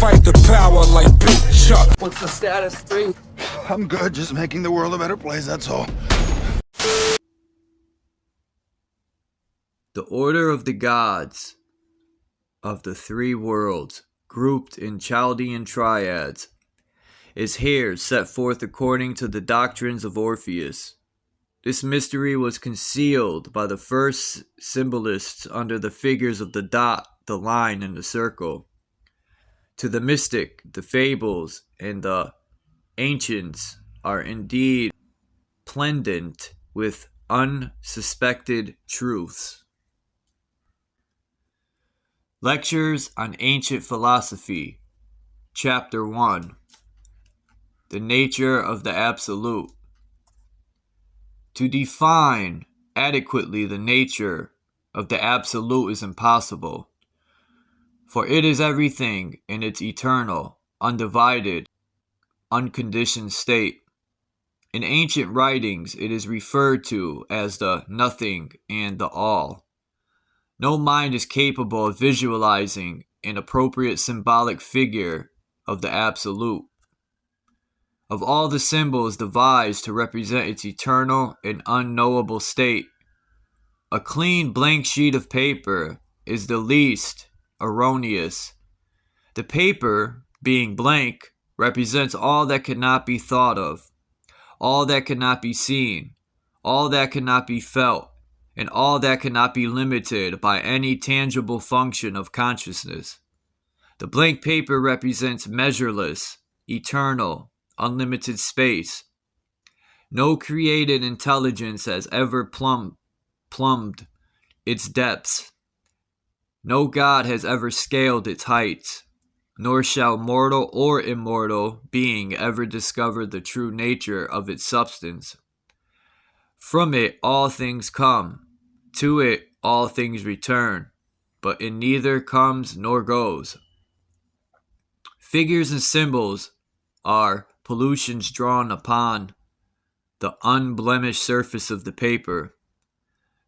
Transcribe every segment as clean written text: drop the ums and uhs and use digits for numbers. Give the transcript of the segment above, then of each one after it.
fight the power like BITCHUTE. What's the status, 3? I'm good, just making the world a better place, that's all. The order of the gods of the three worlds, grouped in Chaldean triads, is here set forth according to the doctrines of Orpheus. This mystery was concealed by the first symbolists under the figures of the dot, the line, and the circle. To the mystic, the fables and the ancients are indeed plendant with unsuspected truths. Lectures on Ancient Philosophy, Chapter 1. The Nature of the Absolute. To define adequately the nature of the Absolute is impossible, for it is everything in its eternal, undivided, unconditioned state. In ancient writings, it is referred to as the nothing and the all. No mind is capable of visualizing an appropriate symbolic figure of the Absolute. Of all the symbols devised to represent its eternal and unknowable state, a clean blank sheet of paper is the least erroneous. The paper, being blank, represents all that cannot be thought of, all that cannot be seen, all that cannot be felt, and all that cannot be limited by any tangible function of consciousness. The blank paper represents measureless, eternal, unlimited space. No created intelligence has ever plumbed its depths. No God has ever scaled its heights, nor shall mortal or immortal being ever discover the true nature of its substance. From it all things come, to it all things return, but in neither comes nor goes. Figures and symbols are pollutions drawn upon the unblemished surface of the paper.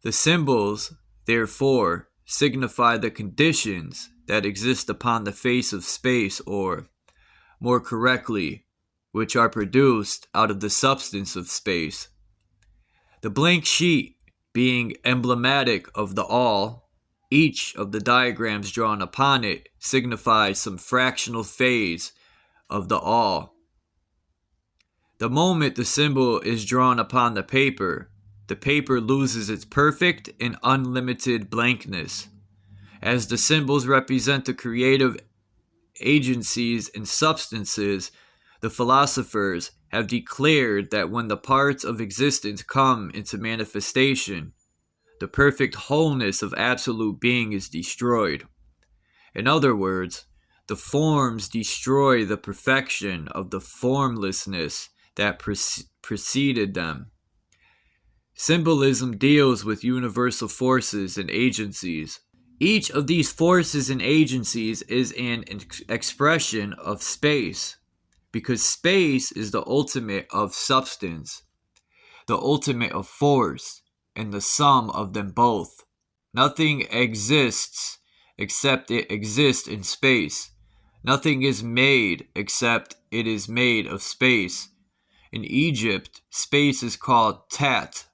The symbols, therefore, signify the conditions that exist upon the face of space, or, more correctly, which are produced out of the substance of space. The blank sheet being emblematic of the all, each of the diagrams drawn upon it signifies some fractional phase of the all. The moment the symbol is drawn upon the paper loses its perfect and unlimited blankness. As the symbols represent the creative agencies and substances, the philosophers have declared that when the parts of existence come into manifestation, the perfect wholeness of absolute being is destroyed. In other words, the forms destroy the perfection of the formlessness that preceded them. Symbolism deals with universal forces and agencies. Each of these forces and agencies is an expression of space, because space is the ultimate of substance, the ultimate of force, and the sum of them both. Nothing exists except it exists in space. Nothing is made except it is made of space. In Egypt, space is called Tat.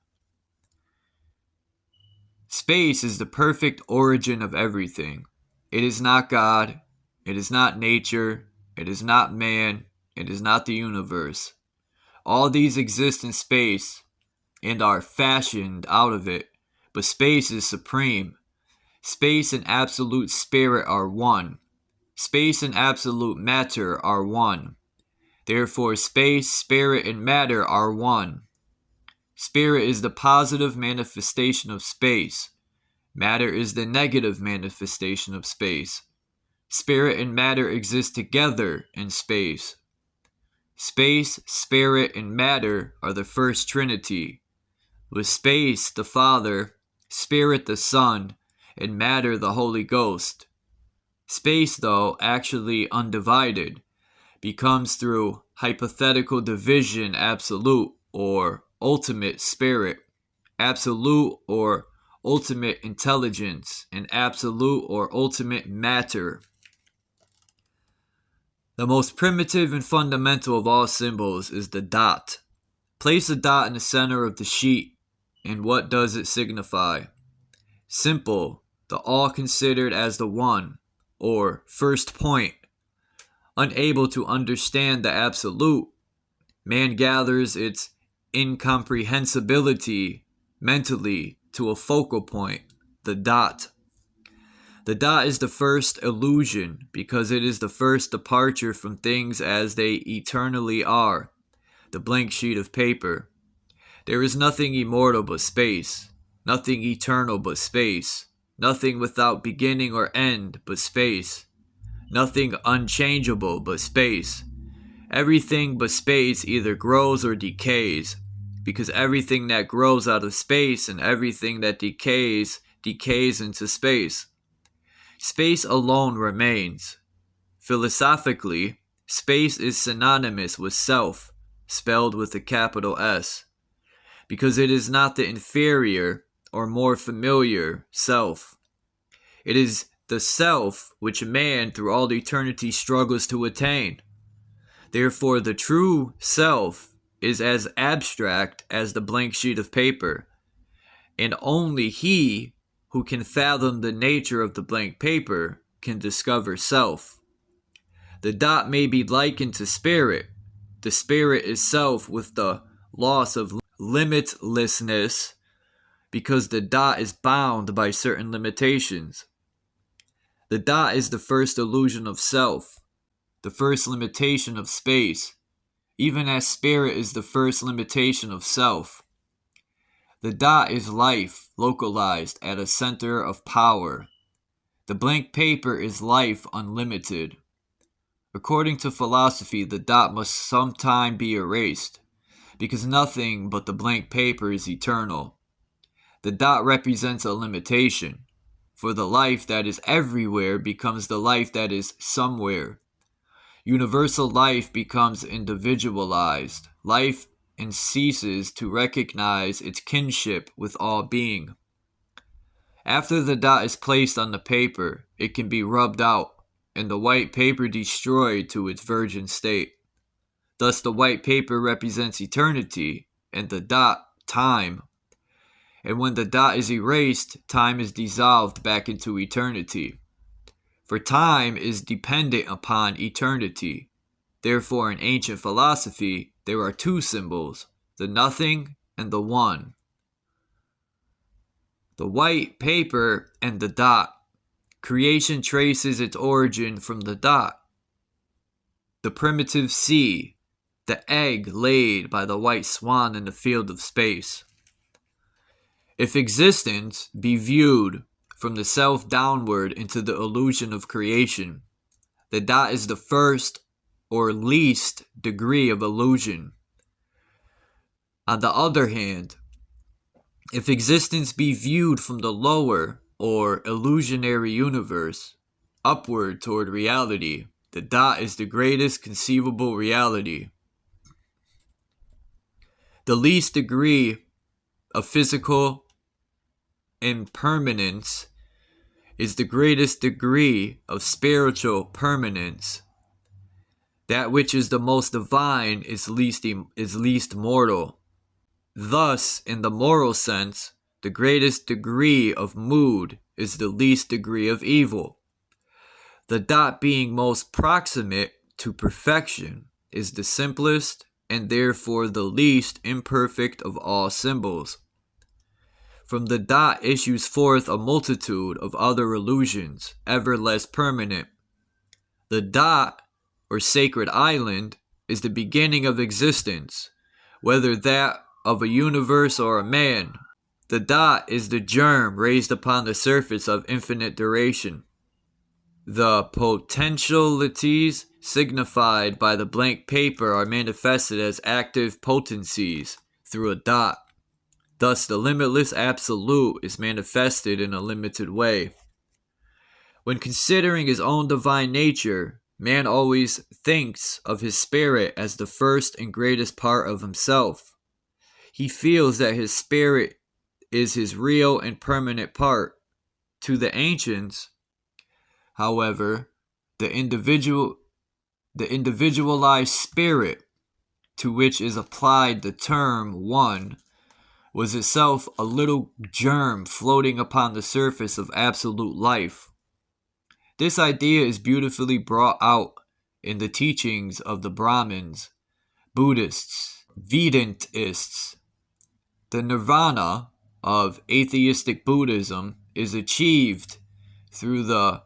Space is the perfect origin of everything. It is not God, it is not nature, it is not man, it is not the universe. All these exist in space and are fashioned out of it, but space is supreme. Space and absolute spirit are one. Space and absolute matter are one. Therefore, space, spirit, and matter are one. Spirit is the positive manifestation of space. Matter is the negative manifestation of space. Spirit and matter exist together in space. Space, spirit, and matter are the first trinity, with space the Father, spirit the Son, and matter the Holy Ghost. Space, though actually undivided, becomes through hypothetical division absolute or ultimate spirit, absolute or ultimate intelligence, and absolute or ultimate matter. The most primitive and fundamental of all symbols is the dot. Place a dot in the center of the sheet, and what does it signify? Simple, the all considered as the one, or first point. Unable to understand the absolute, man gathers its incomprehensibility mentally to a focal point, the dot. The dot is the first illusion because it is the first departure from things as they eternally are, the blank sheet of paper. There is nothing immortal but space, nothing eternal but space, nothing without beginning or end but space, nothing unchangeable but space. Everything but space either grows or decays, because everything that grows out of space and everything that decays into space. Space alone remains. Philosophically, space is synonymous with self, spelled with a capital S, because it is not the inferior or more familiar self. It is the self which man through all eternity struggles to attain. Therefore, the true self is as abstract as the blank sheet of paper, and only he who can fathom the nature of the blank paper can discover self. The dot may be likened to spirit. The spirit is self with the loss of limitlessness, because the dot is bound by certain limitations. The dot is the first illusion of self, the first limitation of space, even as spirit is the first limitation of self. The dot is life localized at a center of power. The blank paper is life unlimited. According to philosophy, the dot must sometime be erased, because nothing but the blank paper is eternal. The dot represents a limitation, for the life that is everywhere becomes the life that is somewhere. Universal life becomes individualized life and ceases to recognize its kinship with all being. After the dot is placed on the paper, it can be rubbed out, and the white paper destroyed to its virgin state. Thus the white paper represents eternity, and the dot, time. And when the dot is erased, time is dissolved back into eternity. For time is dependent upon eternity. Therefore, in ancient philosophy, there are two symbols, the nothing and the one. The white paper and the dot. Creation traces its origin from the dot. The primitive sea, the egg laid by the white swan in the field of space. If existence be viewed from the self downward into the illusion of creation, the dot is the first or least degree of illusion. On the other hand, if existence be viewed from the lower or illusionary universe upward toward reality, the dot is the greatest conceivable reality. The least degree of physical impermanence is the greatest degree of spiritual permanence. That which is the most divine is least mortal. Thus, in the moral sense, the greatest degree of mood is the least degree of evil. The dot being most proximate to perfection is the simplest and therefore the least imperfect of all symbols. From the dot issues forth a multitude of other illusions, ever less permanent. The dot, or sacred island, is the beginning of existence, whether that of a universe or a man. The dot is the germ raised upon the surface of infinite duration. The potentialities signified by the blank paper are manifested as active potencies through a dot. Thus, the limitless absolute is manifested in a limited way. When considering his own divine nature, man always thinks of his spirit as the first and greatest part of himself. He feels that his spirit is his real and permanent part. To the ancients, however, the individual The individualized spirit to which is applied the term one was itself a little germ floating upon the surface of absolute life. This idea is beautifully brought out in the teachings of the Brahmins, Buddhists, Vedantists. The nirvana of atheistic Buddhism is achieved through the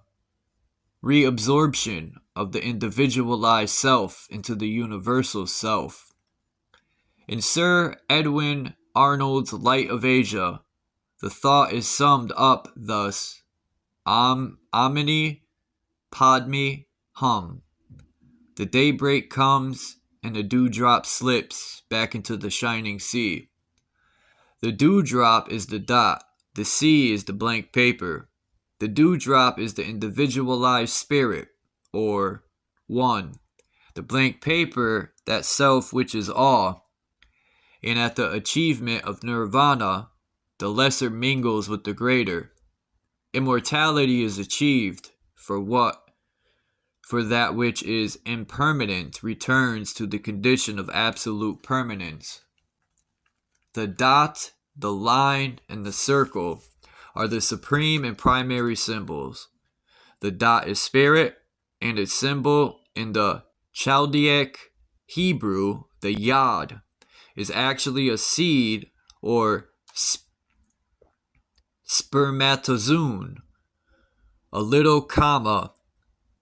reabsorption of the individualized self into the universal self. In Sir Edwin Arnold's Light of Asia, the thought is summed up thus: Amini Padme Hum. The daybreak comes and the dewdrop slips back into the shining sea. The dewdrop is the dot, the sea is the blank paper. The dewdrop is the individualized spirit, or one. The blank paper, that self which is all. And at the achievement of nirvana, the lesser mingles with the greater. Immortality is achieved, for that which is impermanent returns to the condition of absolute permanence. The dot, the line, and the circle are the supreme and primary symbols. The dot is spirit, and its symbol in the Chaldaic Hebrew, the yod, is actually a seed or spermatozoon, a little comma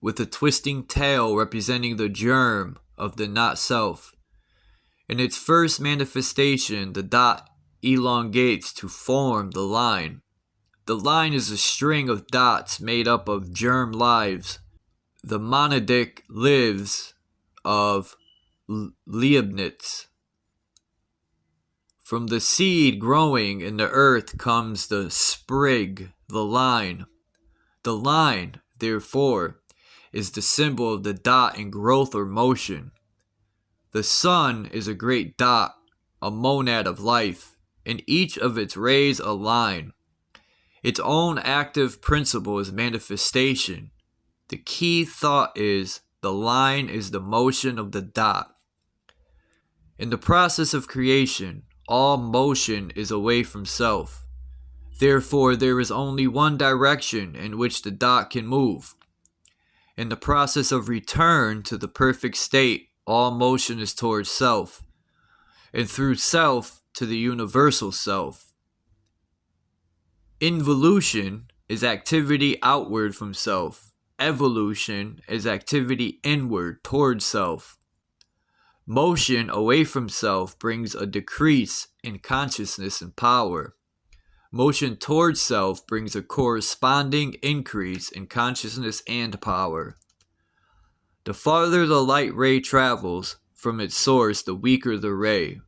with a twisting tail representing the germ of the not self. In its first manifestation, the dot elongates to form the line. The line is a string of dots made up of germ lives. The monadic lives of Leibniz. From the seed growing in the earth comes the sprig, the line. The line, therefore, is the symbol of the dot in growth or motion. The sun is a great dot, a monad of life, and each of its rays a line. Its own active principle is manifestation. The key thought is the line is the motion of the dot. In the process of creation, all motion is away from self. Therefore, there is only one direction in which the dot can move. In the process of return to the perfect state, all motion is towards self, and through self to the universal self. Involution is activity outward from self. Evolution is activity inward towards self. Motion away from self brings a decrease in consciousness and power. Motion towards self brings a corresponding increase in consciousness and power. The farther the light ray travels from its source, the weaker the ray.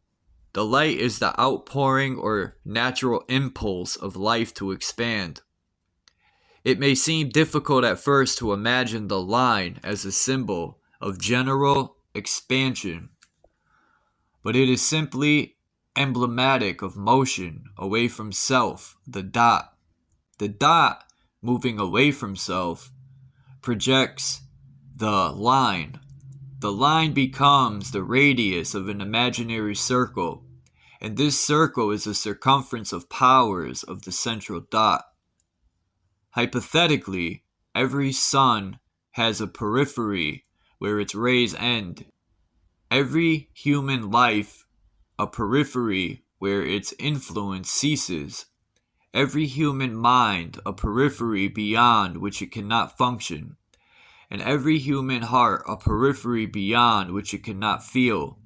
The light is the outpouring or natural impulse of life to expand. It may seem difficult at first to imagine the line as a symbol of general expansion, but it is simply emblematic of motion away from self, the dot. The dot, moving away from self, projects the line. The line becomes the radius of an imaginary circle, and this circle is the circumference of powers of the central dot. Hypothetically, every sun has a periphery where its rays end. Every human life, a periphery where its influence ceases. Every human mind, a periphery beyond which it cannot function. And every human heart, a periphery beyond which it cannot feel.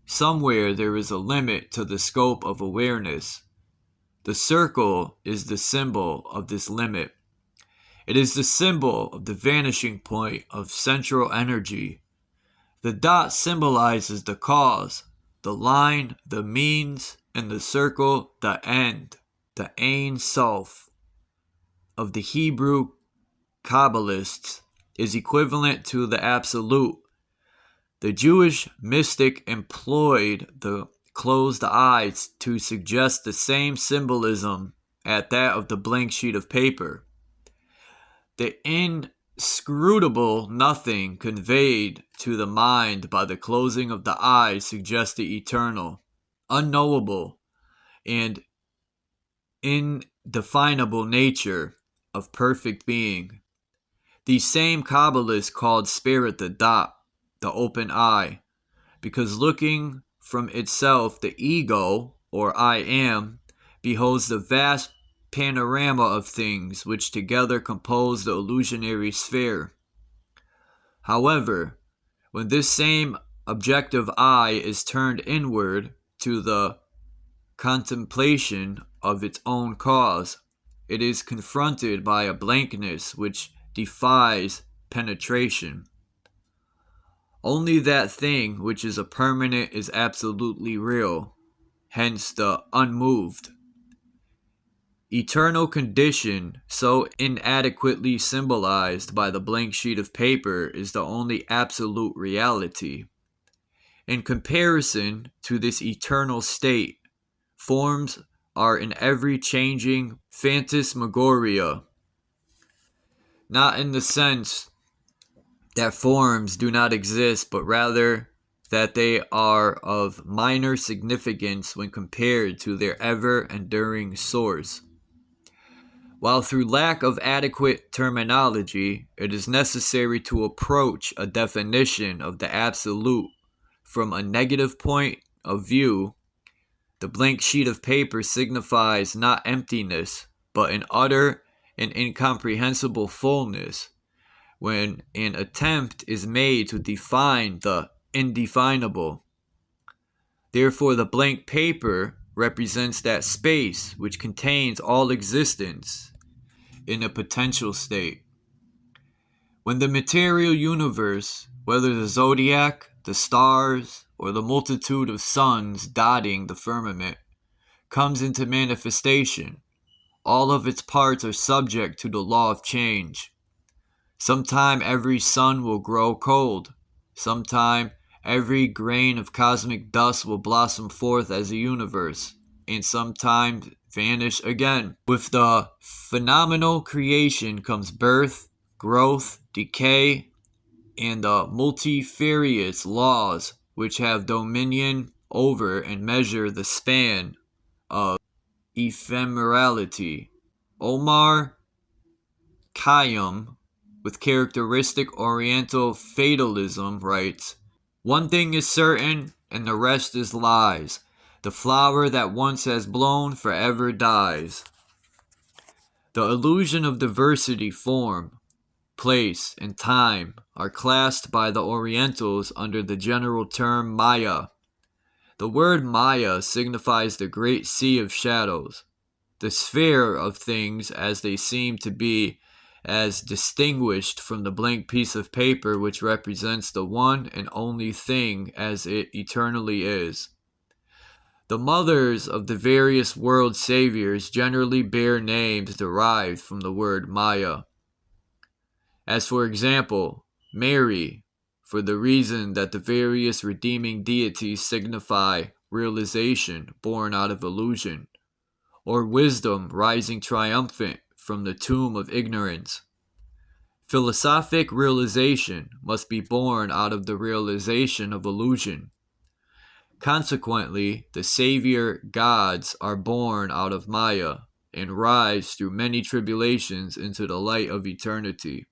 Somewhere there is a limit to the scope of awareness. The circle is the symbol of this limit. It is the symbol of the vanishing point of central energy. The dot symbolizes the cause, the line, the means, and the circle, the end, the Ein Sof of the Hebrew Kabbalists is equivalent to the absolute. The Jewish mystic employed the closed eyes to suggest the same symbolism as that of the blank sheet of paper. The inscrutable nothing conveyed to the mind by the closing of the eyes suggests the eternal, unknowable, and indefinable nature of perfect being. The same Kabbalists called spirit the dot, the open eye, because looking from itself the ego, or I am, beholds the vast panorama of things which together compose the illusionary sphere. However, when this same objective eye is turned inward to the contemplation of its own cause, it is confronted by a blankness which defies penetration. Only that thing which is a permanent is absolutely real, hence the unmoved. Eternal condition, so inadequately symbolized by the blank sheet of paper, is the only absolute reality. In comparison to this eternal state, forms are in every changing phantasmagoria, not in the sense that forms do not exist, but rather that they are of minor significance when compared to their ever-enduring source. While through lack of adequate terminology, it is necessary to approach a definition of the absolute from a negative point of view, the blank sheet of paper signifies not emptiness, but an utter and incomprehensible fullness, when an attempt is made to define the indefinable. Therefore, the blank paper represents that space which contains all existence in a potential state. When the material universe, whether the zodiac, the stars, or the multitude of suns dotting the firmament, comes into manifestation, all of its parts are subject to the law of change. Sometime every sun will grow cold. Sometime every grain of cosmic dust will blossom forth as a universe, and sometime vanish again. With the phenomenal creation comes birth, growth, decay, and the multifarious laws which have dominion over and measure the span of ephemerality. Omar Khayyam, with characteristic Oriental fatalism, writes, "One thing is certain, and the rest is lies. The flower that once has blown forever dies." The illusion of diversity, form, place, and time are classed by the Orientals under the general term Maya. The word Maya signifies the great sea of shadows, the sphere of things as they seem to be, as distinguished from the blank piece of paper which represents the one and only thing as it eternally is. The mothers of the various world saviors generally bear names derived from the word Maya. As for example, Mary, for the reason that the various redeeming deities signify realization born out of illusion, or wisdom rising triumphant from the tomb of ignorance. Philosophic realization must be born out of the realization of illusion. Consequently, the savior gods are born out of Maya and rise through many tribulations into the light of eternity.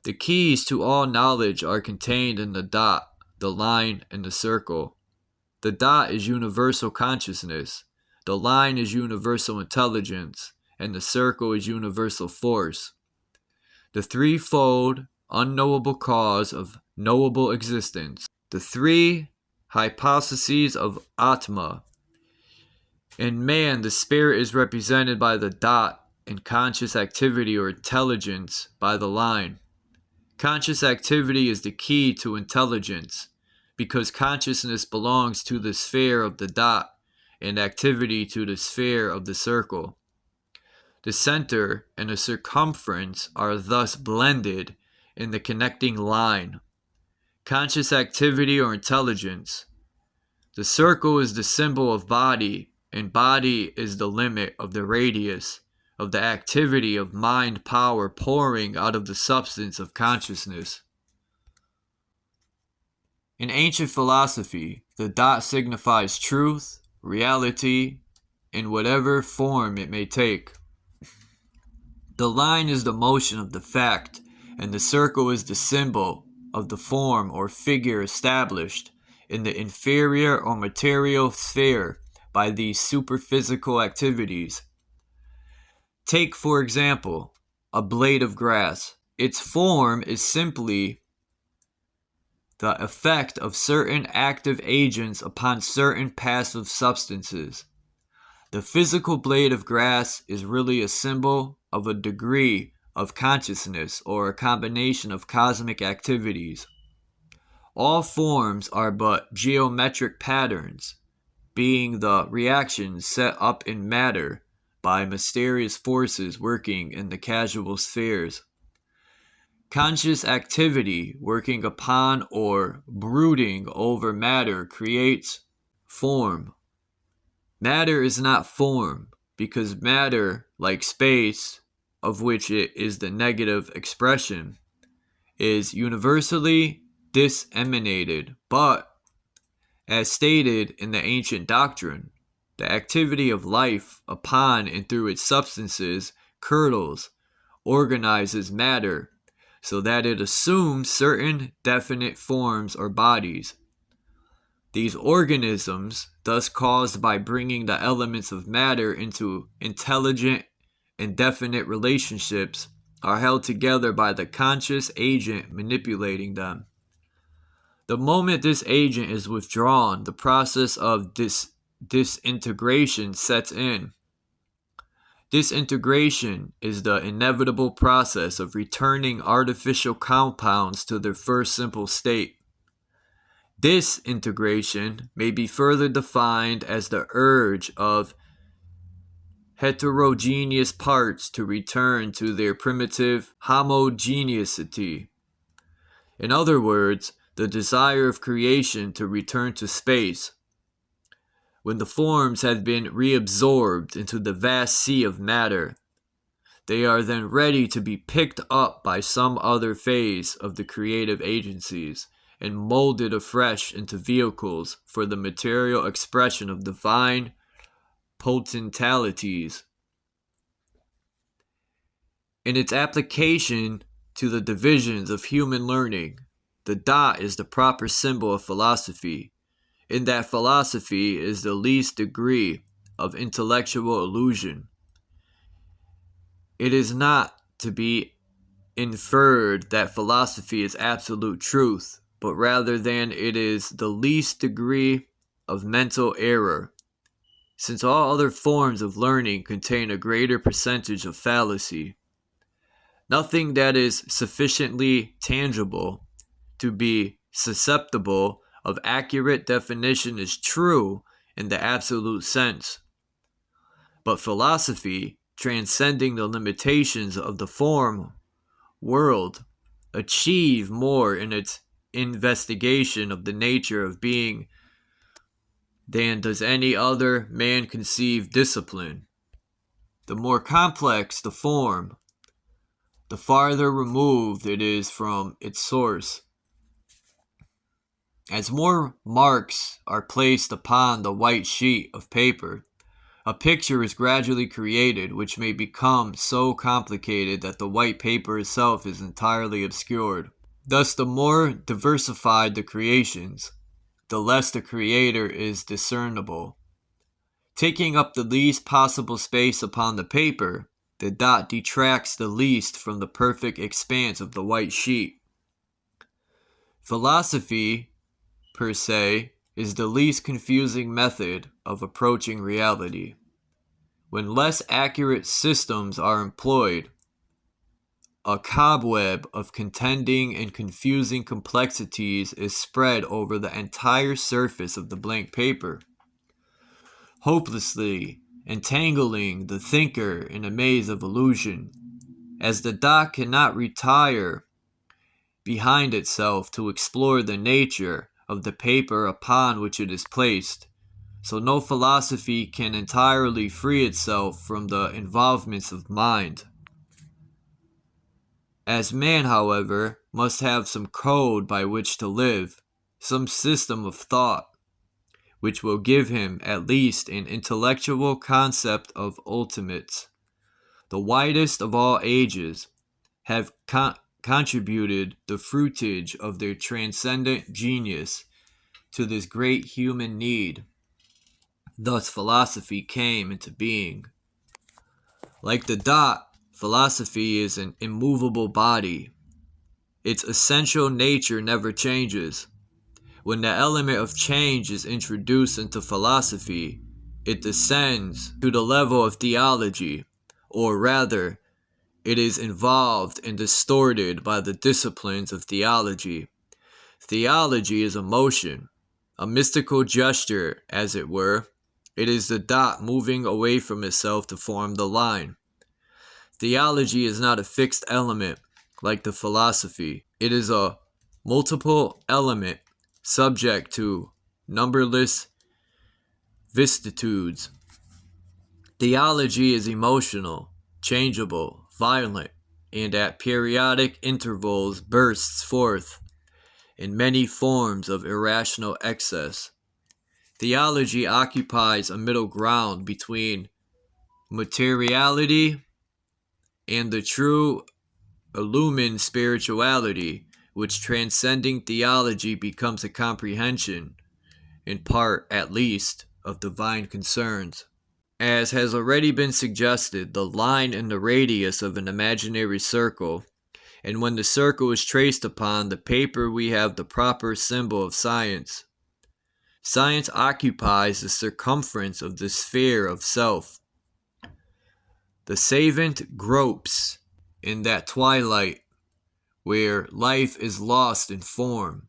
The keys to all knowledge are contained in the dot, the line, and the circle. The dot is universal consciousness, the line is universal intelligence, and the circle is universal force. The threefold, unknowable cause of knowable existence. The three hypostases of Atma. In man, the spirit is represented by the dot, and conscious activity or intelligence by the line. Conscious activity is the key to intelligence, because consciousness belongs to the sphere of the dot, and activity to the sphere of the circle. The center and the circumference are thus blended in the connecting line. Conscious activity or intelligence. The circle is the symbol of body, and body is the limit of the radius, of the activity of mind power pouring out of the substance of consciousness. In ancient philosophy, the dot signifies truth, reality, in whatever form it may take. The line is the motion of the fact, and the circle is the symbol of the form or figure established in the inferior or material sphere by these superphysical activities. Take, for example, a blade of grass. Its form is simply the effect of certain active agents upon certain passive substances. The physical blade of grass is really a symbol of a degree of consciousness or a combination of cosmic activities. All forms are but geometric patterns, being the reactions set up in matter by mysterious forces working in the causal spheres. Conscious activity working upon or brooding over matter creates form. Matter is not form, because matter, like space, of which it is the negative expression, is universally disemanated, but, as stated in the ancient doctrine, the activity of life upon and through its substances curdles, organizes matter, so that it assumes certain definite forms or bodies. These organisms, thus caused by bringing the elements of matter into intelligent and definite relationships, are held together by the conscious agent manipulating them. The moment this agent is withdrawn, the process of disintegration sets in. Disintegration is the inevitable process of returning artificial compounds to their first simple state. Disintegration may be further defined as the urge of heterogeneous parts to return to their primitive homogeneity. In other words, the desire of creation to return to space. When the forms have been reabsorbed into the vast sea of matter, they are then ready to be picked up by some other phase of the creative agencies and molded afresh into vehicles for the material expression of divine potentialities. In its application to the divisions of human learning, the dot is the proper symbol of philosophy, in that philosophy is the least degree of intellectual illusion. It is not to be inferred that philosophy is absolute truth, but rather than it is the least degree of mental error, since all other forms of learning contain a greater percentage of fallacy. Nothing that is sufficiently tangible to be susceptible of accurate definition is true in the absolute sense. But philosophy, transcending the limitations of the form world, achieve more in its investigation of the nature of being than does any other man-conceived discipline. The more complex the form, the farther removed it is from its source. As more marks are placed upon the white sheet of paper, a picture is gradually created which may become so complicated that the white paper itself is entirely obscured. Thus, the more diversified the creations, the less the creator is discernible. Taking up the least possible space upon the paper, the dot detracts the least from the perfect expanse of the white sheet. Philosophy, per se, is the least confusing method of approaching reality. When less accurate systems are employed, a cobweb of contending and confusing complexities is spread over the entire surface of the blank paper, hopelessly entangling the thinker in a maze of illusion. As the dot cannot retire behind itself to explore the nature of the paper upon which it is placed, so no philosophy can entirely free itself from the involvements of mind. As man, however, must have some code by which to live, some system of thought, which will give him at least an intellectual concept of ultimates. The widest of all ages have contributed the fruitage of their transcendent genius to this great human need. Thus philosophy came into being. Like the dot, philosophy is an immovable body. Its essential nature never changes. When the element of change is introduced into philosophy, it descends to the level of theology, or rather, it is involved and distorted by the disciplines of theology. Theology is a motion, a mystical gesture, as it were. It is the dot moving away from itself to form the line. Theology is not a fixed element like the philosophy. It is a multiple element subject to numberless vicissitudes. Theology is emotional, changeable, violent, and at periodic intervals bursts forth in many forms of irrational excess. Theology occupies a middle ground between materiality and the true illumined spirituality, which transcending theology becomes a comprehension, in part at least, of divine concerns. As has already been suggested, the line and the radius of an imaginary circle, and when the circle is traced upon the paper we have the proper symbol of science. Science occupies the circumference of the sphere of self. The savant gropes in that twilight where life is lost in form.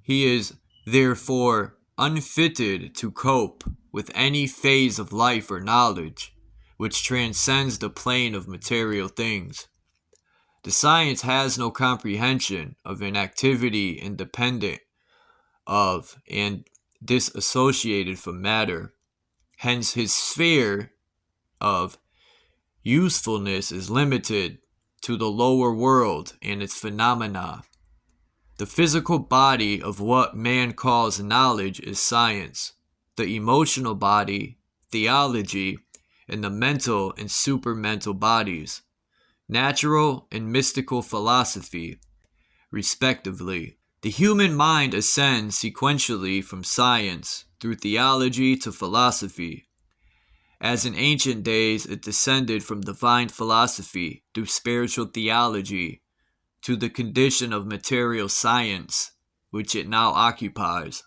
He is therefore unfitted to cope with any phase of life or knowledge which transcends the plane of material things. The science has no comprehension of an activity independent of and disassociated from matter. Hence his sphere of usefulness is limited to the lower world and its phenomena. The physical body of what man calls knowledge is science, the emotional body, theology, and the mental and supermental bodies, natural and mystical philosophy, respectively. The human mind ascends sequentially from science through theology to philosophy. As in ancient days it descended from divine philosophy through spiritual theology to the condition of material science, which it now occupies.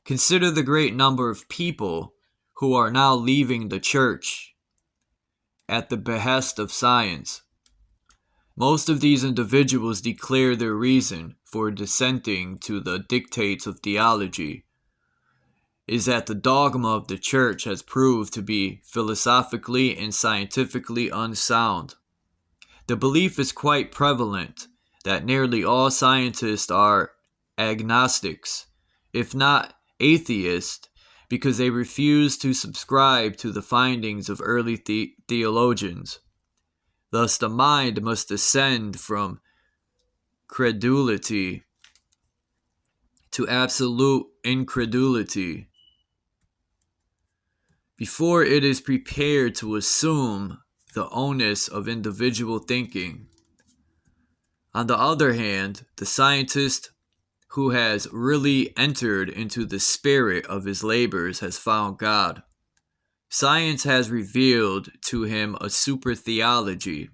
Consider the great number of people who are now leaving the church at the behest of science. Most of these individuals declare their reason for dissenting to the dictates of theology is that the dogma of the church has proved to be philosophically and scientifically unsound. The belief is quite prevalent that nearly all scientists are agnostics, if not atheists, because they refuse to subscribe to the findings of early theologians. Thus the mind must descend from credulity to absolute incredulity before it is prepared to assume the onus of individual thinking. On the other hand, the scientist who has really entered into the spirit of his labors has found God. Science has revealed to him a super theology.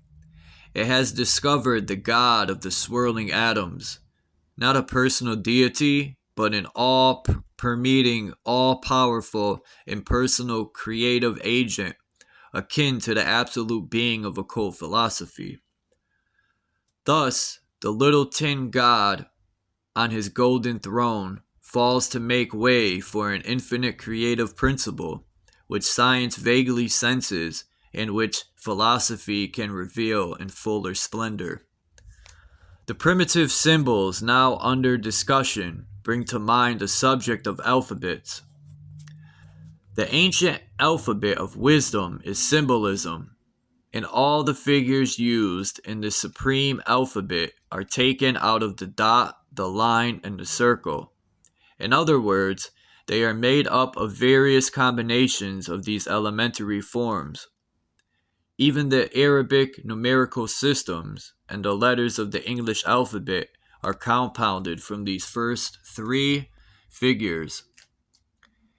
It has discovered the God of the swirling atoms, not a personal deity, but an all-permeating, all-powerful, impersonal creative agent, akin to the absolute being of occult philosophy. Thus, the little tin God on his golden throne falls to make way for an infinite creative principle, which science vaguely senses and which philosophy can reveal in fuller splendor. The primitive symbols now under discussion bring to mind the subject of alphabets. The ancient alphabet of wisdom is symbolism, and all the figures used in the supreme alphabet are taken out of the dot, the line, and the circle. In other words, they are made up of various combinations of these elementary forms. Even the Arabic numerical systems and the letters of the English alphabet are compounded from these first three figures.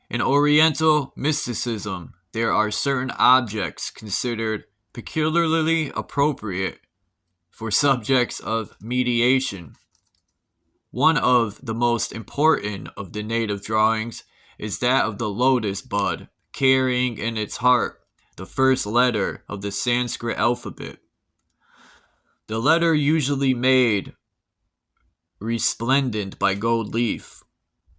In Oriental mysticism, there are certain objects considered peculiarly appropriate for subjects of mediation. One of the most important of the native drawings is that of the lotus bud, carrying in its heart the first letter of the Sanskrit alphabet. The letter usually made resplendent by gold leaf.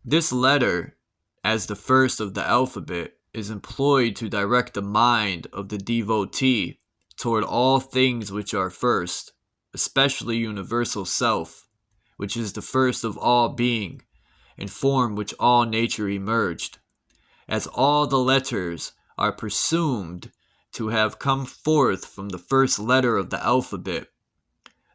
This letter, as the first of the alphabet, is employed to direct the mind of the devotee toward all things which are first, especially universal self, which is the first of all being, and form which all nature emerged. As all the letters are presumed to have come forth from the first letter of the alphabet,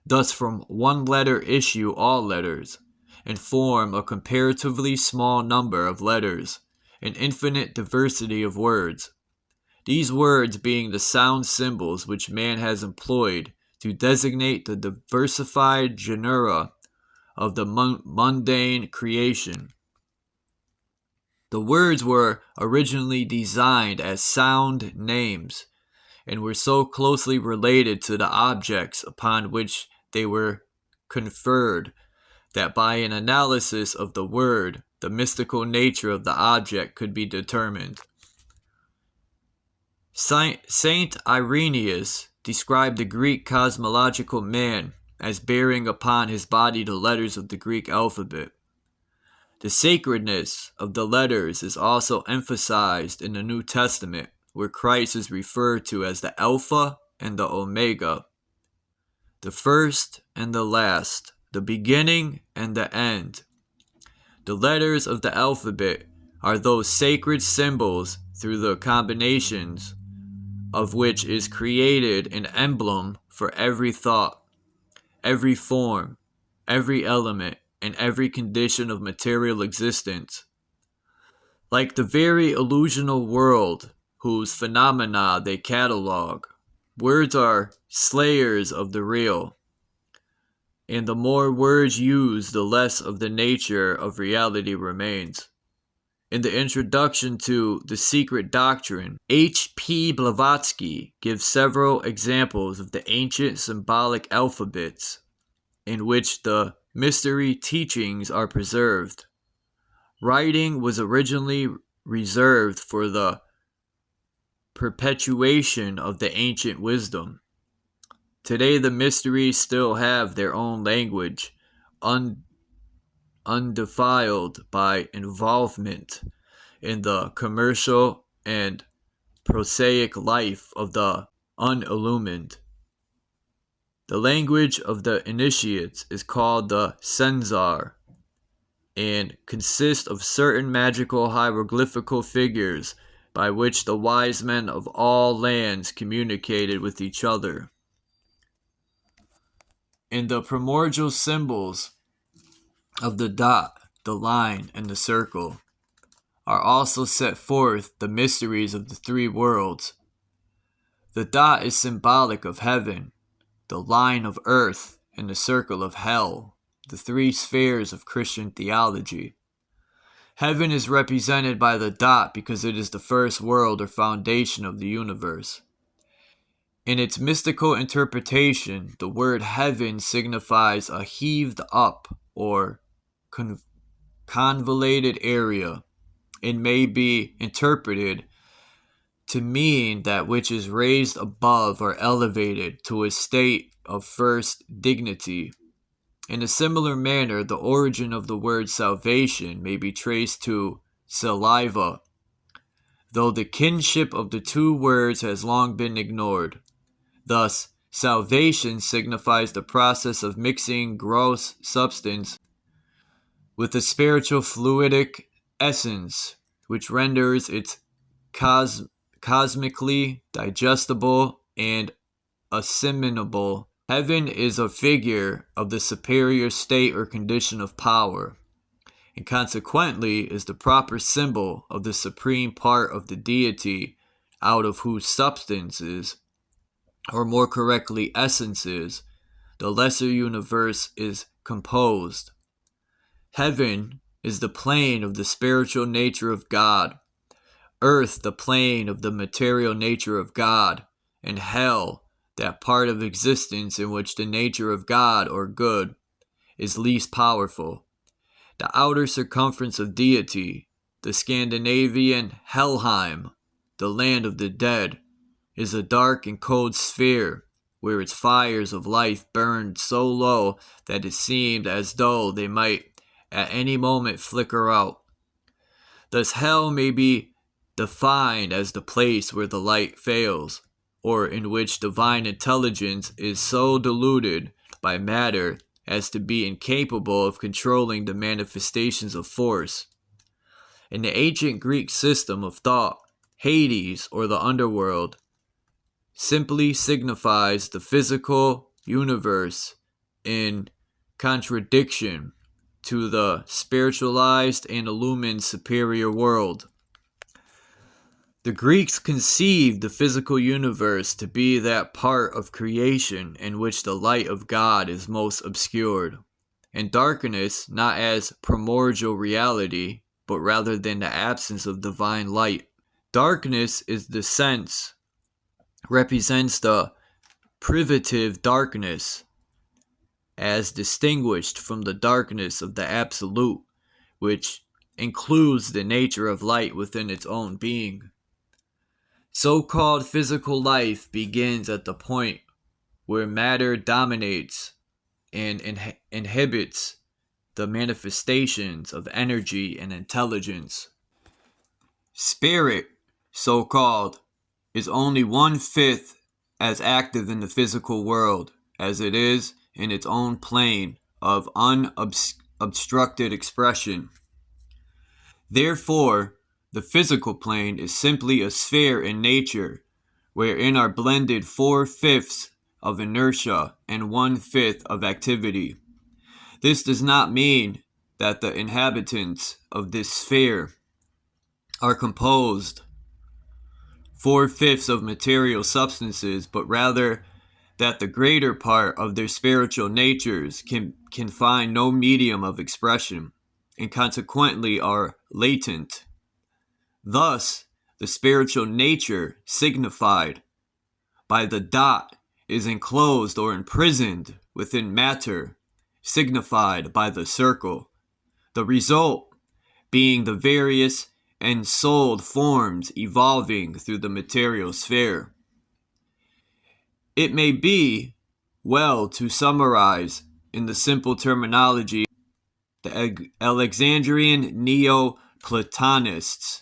thus from one letter issue all letters, and form a comparatively small number of letters, an infinite diversity of words. These words being the sound symbols which man has employed to designate the diversified genera of the mundane creation. The words were originally designed as sound names, and were so closely related to the objects upon which they were conferred that by an analysis of the word, the mystical nature of the object could be determined. Saint Irenaeus described the Greek cosmological man as bearing upon his body the letters of the Greek alphabet. The sacredness of the letters is also emphasized in the New Testament, where Christ is referred to as the Alpha and the Omega, the first and the last, the beginning and the end. The letters of the alphabet are those sacred symbols through the combinations of which is created an emblem for every thought, every form, every element, and every condition of material existence. Like the very illusional world whose phenomena they catalog, words are slayers of the real, and the more words used, the less of the nature of reality remains. In the introduction to The Secret Doctrine, H.P. Blavatsky gives several examples of the ancient symbolic alphabets in which the mystery teachings are preserved. Writing was originally reserved for the perpetuation of the ancient wisdom. Today the mysteries still have their own language, undefiled by involvement in the commercial and prosaic life of the unillumined. The language of the initiates is called the Censar, and consists of certain magical hieroglyphical figures by which the wise men of all lands communicated with each other. In the primordial symbols of the dot, the line, and the circle are also set forth the mysteries of the three worlds. The dot is symbolic of heaven, the line of earth, and the circle of hell, the three spheres of Christian theology. Heaven is represented by the dot because it is the first world or foundation of the universe. In its mystical interpretation, the word heaven signifies a heaved up or convoluted area, and may be interpreted to mean that which is raised above or elevated to a state of first dignity. In a similar manner, the origin of the word salvation may be traced to saliva, though the kinship of the two words has long been ignored. Thus, salvation signifies the process of mixing gross substance with the spiritual fluidic essence, which renders its cosmically digestible and assimilable. Heaven is a figure of the superior state or condition of power, and consequently is the proper symbol of the supreme part of the deity, out of whose substances, or more correctly essences, the lesser universe is composed. Heaven is the plane of the spiritual nature of God, earth the plane of the material nature of God, and hell that part of existence in which the nature of God, or good, is least powerful. The outer circumference of deity, the Scandinavian Helheim, the land of the dead, is a dark and cold sphere where its fires of life burned so low that it seemed as though they might at any moment flicker out. Thus hell may be defined as the place where the light fails, or in which divine intelligence is so diluted by matter as to be incapable of controlling the manifestations of force. In the ancient Greek system of thought, Hades, or the underworld, simply signifies the physical universe in contradiction to the spiritualized and illumined superior world. The Greeks conceived the physical universe to be that part of creation in which the light of God is most obscured, and darkness not as primordial reality, but rather than the absence of divine light. Darkness is the sense, represents the privative darkness, as distinguished from the darkness of the absolute, which includes the nature of light within its own being. So-called physical life begins at the point where matter dominates and inhibits the manifestations of energy and intelligence. Spirit, so-called, is only 1/5 as active in the physical world as it is in its own plane of unobstructed expression. Therefore, the physical plane is simply a sphere in nature, wherein are blended 4/5 of inertia and 1/5 of activity. This does not mean that the inhabitants of this sphere are composed 4/5 of material substances, but rather that the greater part of their spiritual natures can find no medium of expression, and consequently are latent. Thus, the spiritual nature signified by the dot is enclosed or imprisoned within matter, signified by the circle, the result being the various ensouled forms evolving through the material sphere. It may be well to summarize in the simple terminology the Alexandrian Neoplatonists,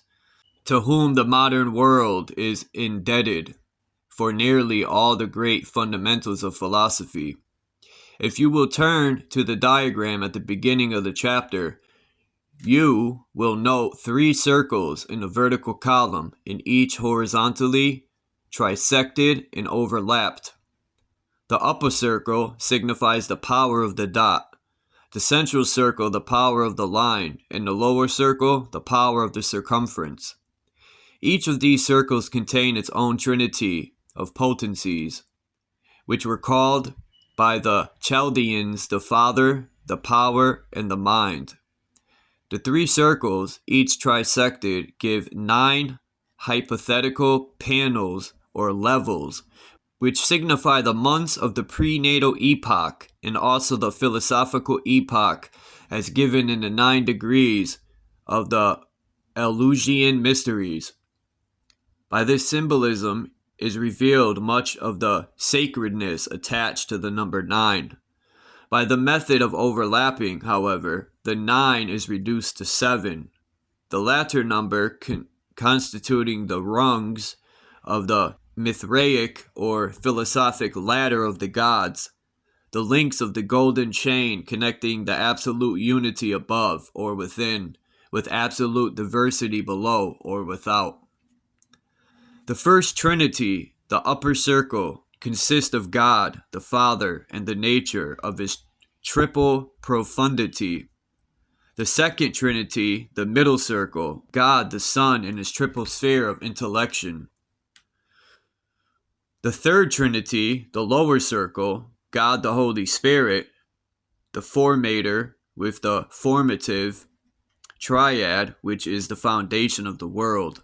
to whom the modern world is indebted for nearly all the great fundamentals of philosophy. If you will turn to the diagram at the beginning of the chapter, you will note 3 circles in a vertical column, in each horizontally trisected and overlapped. The upper circle signifies the power of the dot, the central circle the power of the line, and the lower circle the power of the circumference. Each of these circles contain its own trinity of potencies, which were called by the Chaldeans the Father, the Power, and the Mind. The 3 circles, each trisected, give 9 hypothetical panels or levels, which signify the months of the prenatal epoch and also the philosophical epoch as given in the 9 degrees of the Eleusinian mysteries. By this symbolism is revealed much of the sacredness attached to the number 9. By the method of overlapping, however, the 9 is reduced to 7, the latter number constituting the rungs of the Mithraic or philosophic ladder of the gods, the links of the golden chain connecting the absolute unity above or within with absolute diversity below or without. The first trinity, the upper circle, consists of God, the Father, and the nature of his triple profundity. The second trinity, the middle circle, God, the Son, and his triple sphere of intellection. The third trinity, the lower circle, God, the Holy Spirit, the formator with the formative triad, which is the foundation of the world.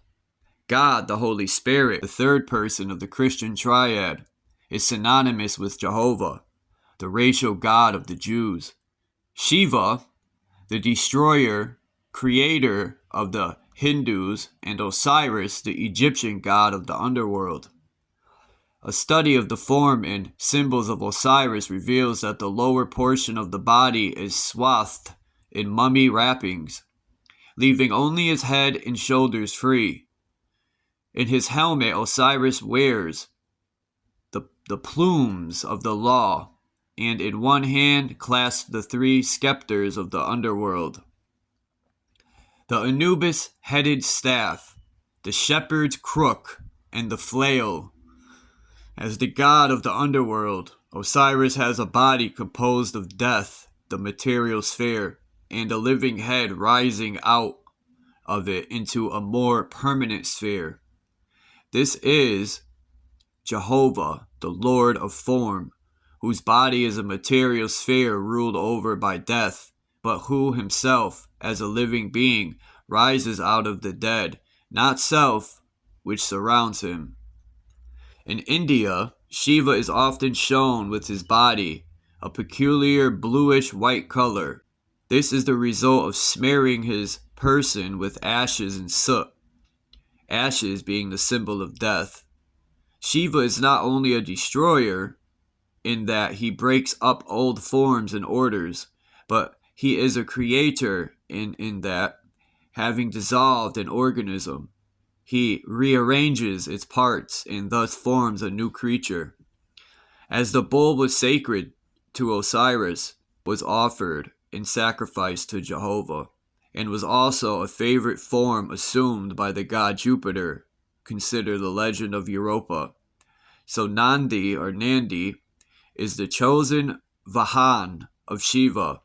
God, the Holy Spirit, the third person of the Christian triad, is synonymous with Jehovah, the racial god of the Jews. Shiva, the destroyer, creator of the Hindus, and Osiris, the Egyptian god of the underworld. A study of the form and symbols of Osiris reveals that the lower portion of the body is swathed in mummy wrappings, leaving only his head and shoulders free. In his helmet, Osiris wears the plumes of the law, and in one hand clasps the three scepters of the underworld. The Anubis-headed staff, the shepherd's crook, and the flail. As the god of the underworld, Osiris has a body composed of death, the material sphere, and a living head rising out of it into a more permanent sphere. This is Jehovah, the Lord of form, whose body is a material sphere ruled over by death, but who himself, as a living being, rises out of the dead, not self, which surrounds him. In India, Shiva is often shown with his body, a peculiar bluish-white color. This is the result of smearing his person with ashes and soot, ashes being the symbol of death. Shiva is not only a destroyer, in that he breaks up old forms and orders, but he is a creator in that, having dissolved an organism, he rearranges its parts and thus forms a new creature. As the bull was sacred to Osiris, was offered in sacrifice to Jehovah, and was also a favorite form assumed by the god Jupiter, consider the legend of Europa. So Nandi or Nandi is the chosen Vahan of Shiva.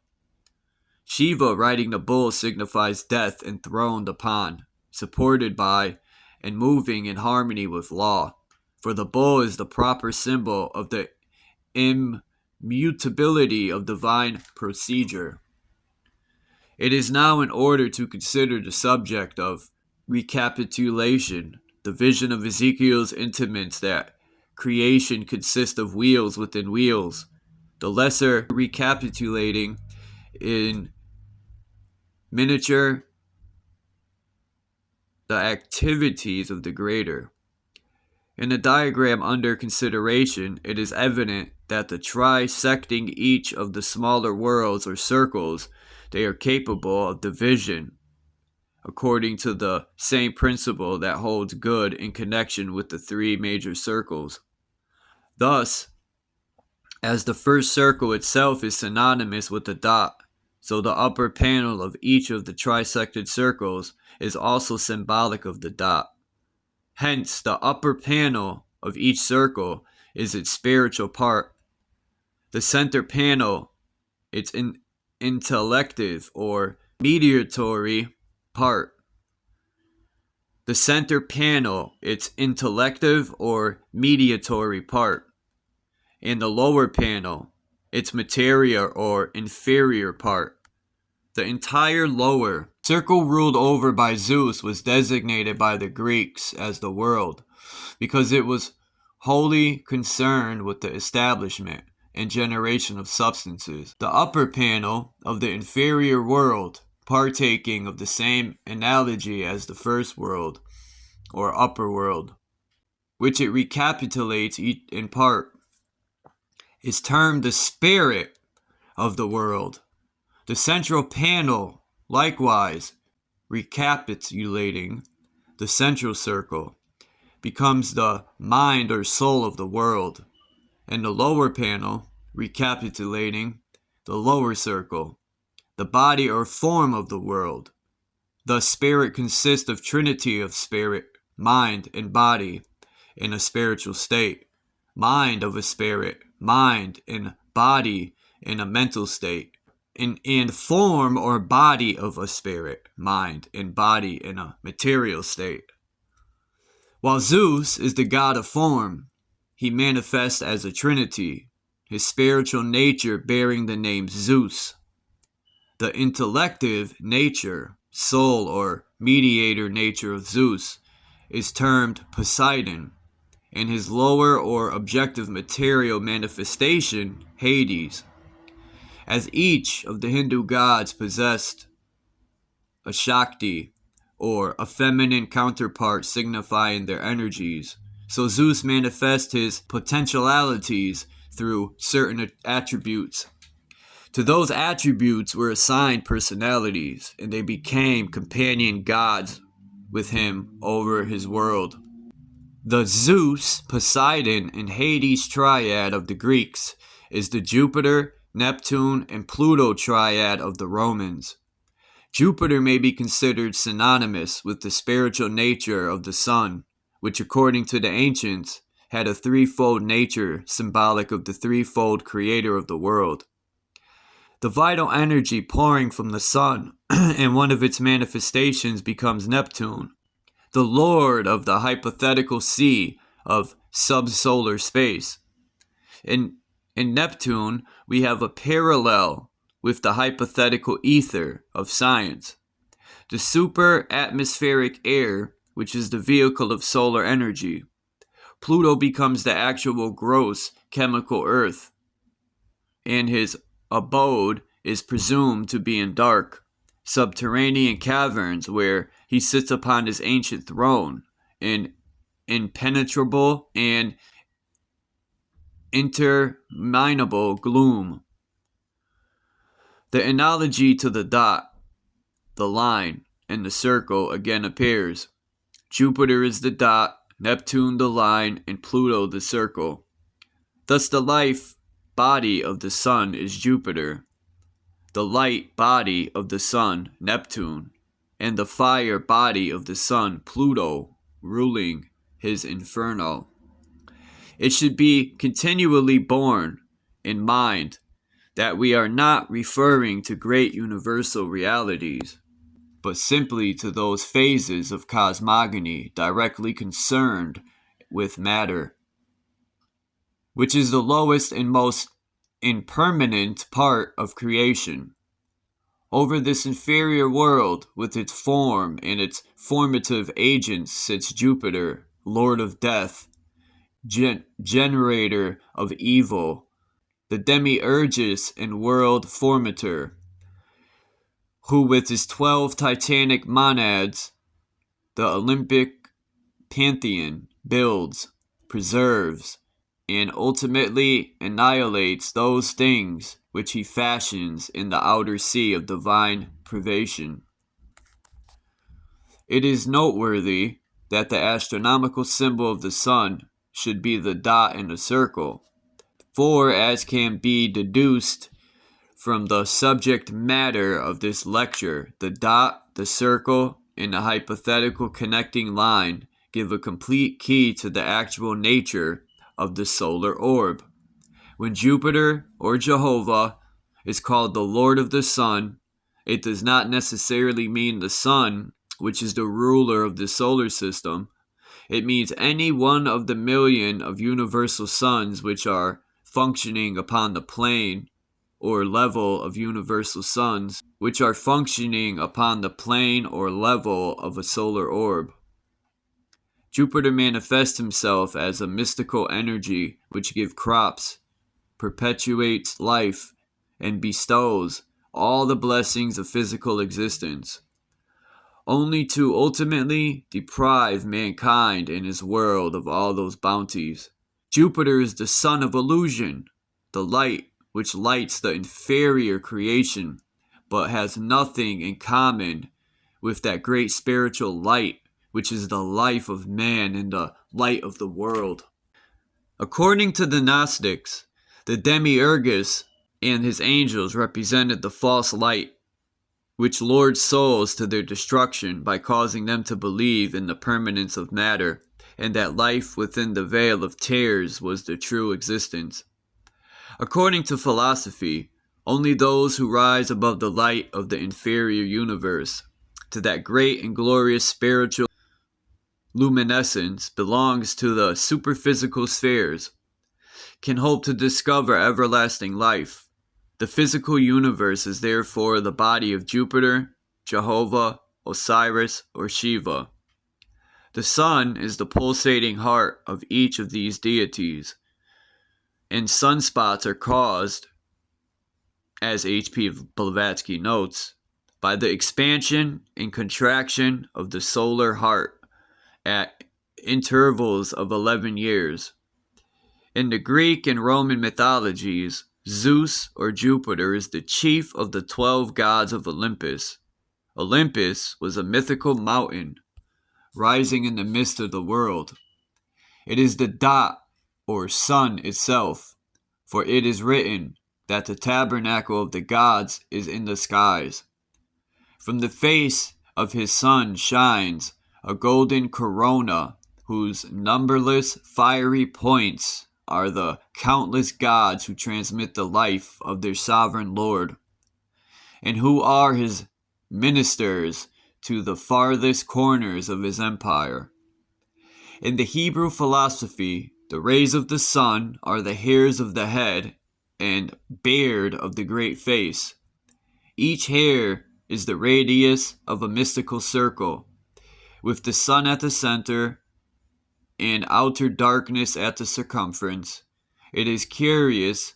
Shiva riding the bull signifies death enthroned upon, supported by, and moving in harmony with law. For the bull is the proper symbol of the immutability of divine procedure. It is now in order to consider the subject of recapitulation, the vision of Ezekiel's intimates that creation consists of wheels within wheels, the lesser recapitulating in miniature the activities of the greater. In the diagram under consideration, it is evident that the trisecting each of the smaller worlds or circles, they are capable of division, according to the same principle that holds good in connection with the three major circles. Thus, as the first circle itself is synonymous with the dot, so the upper panel of each of the trisected circles is also symbolic of the dot. Hence, the upper panel of each circle is its spiritual part. The center panel, its intellective or mediatory part. The center panel, its intellective or mediatory part. And the lower panel, its material or inferior part. The entire lower circle ruled over by Zeus was designated by the Greeks as the world, because it was wholly concerned with the establishment and generation of substances. The upper panel of the inferior world, partaking of the same analogy as the first world, or upper world, which it recapitulates in part, is termed the spirit of the world. The central panel, likewise, recapitulating the central circle, becomes the mind or soul of the world, and the lower panel, recapitulating the lower circle, the body or form of the world. The spirit consists of trinity of spirit, mind and body in a spiritual state, mind of a spirit, mind and body in a mental state, and form or body of a spirit, mind and body in a material state. While Zeus is the god of form, he manifests as a trinity, his spiritual nature bearing the name Zeus. The intellective nature, soul or mediator nature of Zeus is termed Poseidon, and his lower or objective material manifestation, Hades. As each of the Hindu gods possessed a Shakti, or a feminine counterpart signifying their energies, so Zeus manifests his potentialities through certain attributes. To those attributes were assigned personalities, and they became companion gods with him over his world. The Zeus, Poseidon, and Hades triad of the Greeks is the Jupiter, Neptune, and Pluto triad of the Romans. Jupiter may be considered synonymous with the spiritual nature of the sun, which according to the ancients had a threefold nature symbolic of the threefold creator of the world. The vital energy pouring from the sun and one of its manifestations becomes Neptune, the lord of the hypothetical sea of subsolar space. In Neptune, we have a parallel with the hypothetical ether of science. The super atmospheric air, which is the vehicle of solar energy. Pluto becomes the actual gross chemical earth, and his abode is presumed to be in dark, subterranean caverns where he sits upon his ancient throne in impenetrable and interminable gloom. The analogy to the dot, the line, and the circle again appears. Jupiter is the dot, Neptune the line, and Pluto the circle. Thus the life body of the sun is Jupiter, the light body of the sun, Neptune, and the fire body of the sun, Pluto, ruling his inferno. It should be continually borne in mind that we are not referring to great universal realities, but simply to those phases of cosmogony directly concerned with matter, which is the lowest and most impermanent part of creation. Over this inferior world, with its form and its formative agents, sits Jupiter, Lord of Death, generator of evil, the demiurgus and world formator, who with his 12 titanic monads, the Olympic pantheon, builds, preserves, and ultimately annihilates those things which he fashions in the outer sea of divine privation. It is noteworthy that the astronomical symbol of the sun should be the dot in a circle, for as can be deduced from the subject matter of this lecture, the dot, the circle, and the hypothetical connecting line give a complete key to the actual nature of the solar orb. When Jupiter, or Jehovah, is called the Lord of the Sun, it does not necessarily mean the sun, which is the ruler of the solar system. It means any one of the million of universal suns which are functioning upon the plane or level of universal suns, which are functioning upon the plane or level of a solar orb. Jupiter manifests himself as a mystical energy which gives crops, perpetuates life, and bestows all the blessings of physical existence, only to ultimately deprive mankind in his world of all those bounties. Jupiter is the son of illusion, the light which lights the inferior creation, but has nothing in common with that great spiritual light, which is the life of man and the light of the world. According to the Gnostics, the demiurgus and his angels represented the false light, which lured souls to their destruction by causing them to believe in the permanence of matter and that life within the veil of tears was the true existence. According to philosophy, only those who rise above the light of the inferior universe to that great and glorious spiritual luminescence belongs to the superphysical spheres can hope to discover everlasting life. The physical universe is therefore the body of Jupiter, Jehovah, Osiris, or Shiva. The sun is the pulsating heart of each of these deities, and sunspots are caused, as H.P. Blavatsky notes, by the expansion and contraction of the solar heart at intervals of 11 years. In the Greek and Roman mythologies, Zeus or Jupiter is the chief of the 12 gods of Olympus. Olympus was a mythical mountain rising in the midst of the world. It is the dot or sun itself, for it is written that the tabernacle of the gods is in the skies. From the face of his sun shines a golden corona whose numberless fiery points are the countless gods who transmit the life of their sovereign Lord, and who are his ministers to the farthest corners of his empire. In the Hebrew philosophy, the rays of the sun are the hairs of the head and beard of the great face. Each hair is the radius of a mystical circle, with the sun at the center and outer darkness at the circumference. It is curious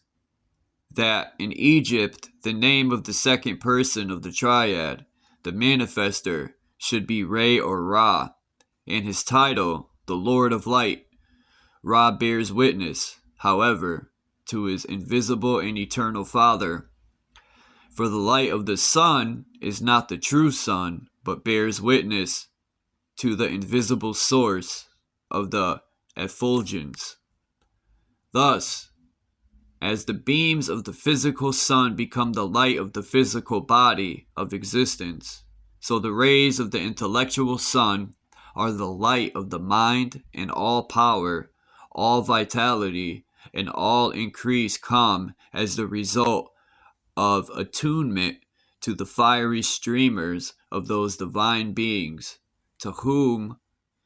that in Egypt, the name of the second person of the triad, the manifester, should be Re or Ra, and his title, the Lord of Light. Ra bears witness, however, to his invisible and eternal Father. For the light of the sun is not the true sun, but bears witness to the invisible source of the effulgence. Thus, as the beams of the physical sun become the light of the physical body of existence, so the rays of the intellectual sun are the light of the mind, and all power, all vitality, and all increase come as the result of attunement to the fiery streamers of those divine beings to whom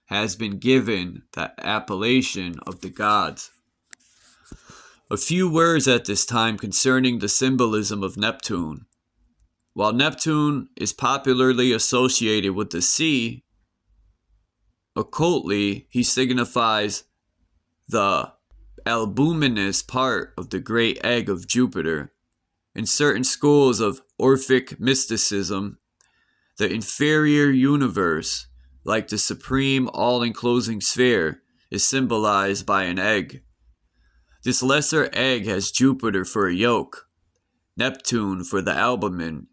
has been given the appellation of the gods. A few words at this time concerning the symbolism of Neptune. While Neptune is popularly associated with the sea, occultly he signifies the albuminous part of the great egg of Jupiter. In certain schools of Orphic mysticism, the inferior universe, like the supreme all-enclosing sphere, is symbolized by an egg. This lesser egg has Jupiter for a yolk, Neptune for the albumin,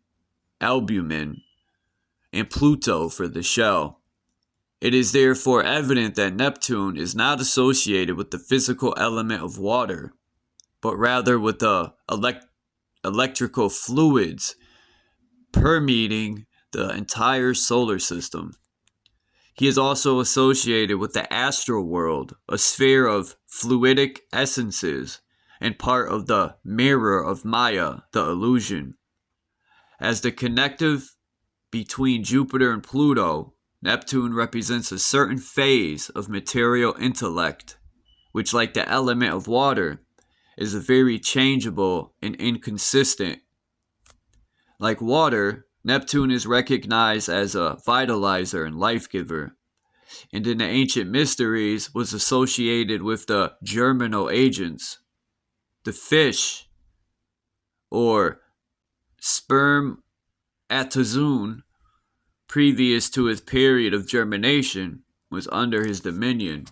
and Pluto for the shell. It is therefore evident that Neptune is not associated with the physical element of water, but rather with the electrical fluids permeating the entire solar system. He is also associated with the astral world, a sphere of fluidic essences, and part of the mirror of Maya, the illusion. As the connective between Jupiter and Pluto, Neptune represents a certain phase of material intellect, which, like the element of water, is very changeable and inconsistent. Like water, Neptune is recognized as a vitalizer and life giver, and in the ancient mysteries was associated with the germinal agents. The fish, or spermatozoon, previous to his period of germination, was under his dominion.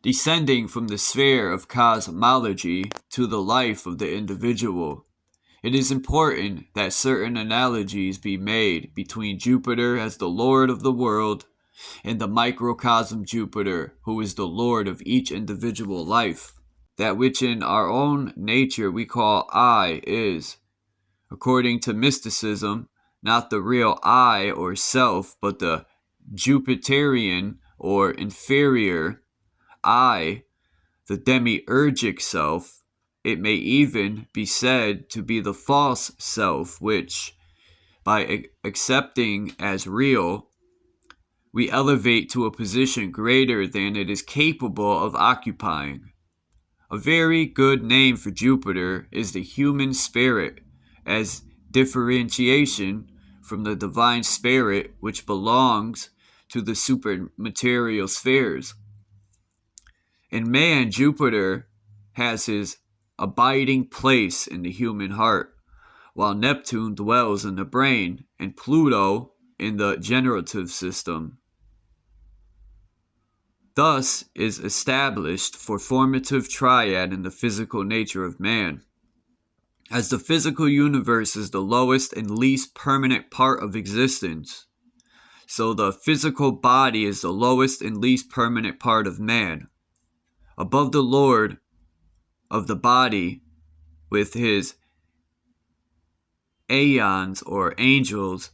Descending from the sphere of cosmology to the life of the individual, it is important that certain analogies be made between Jupiter as the Lord of the world and the microcosm Jupiter, who is the Lord of each individual life. That which in our own nature we call I is, according to mysticism, not the real I or self, but the Jupiterian or inferior I, the demiurgic self. It may even be said to be the false self, which, by accepting as real, we elevate to a position greater than it is capable of occupying. A very good name for Jupiter is the human spirit, as differentiation from the divine spirit which belongs to the supermaterial spheres. In man, Jupiter has his abiding place in the human heart, while Neptune dwells in the brain and Pluto in the generative system. Thus is established for formative triad in the physical nature of man. As the physical universe is the lowest and least permanent part of existence, so the physical body is the lowest and least permanent part of man. Above the Lord of the body, with his aeons or angels,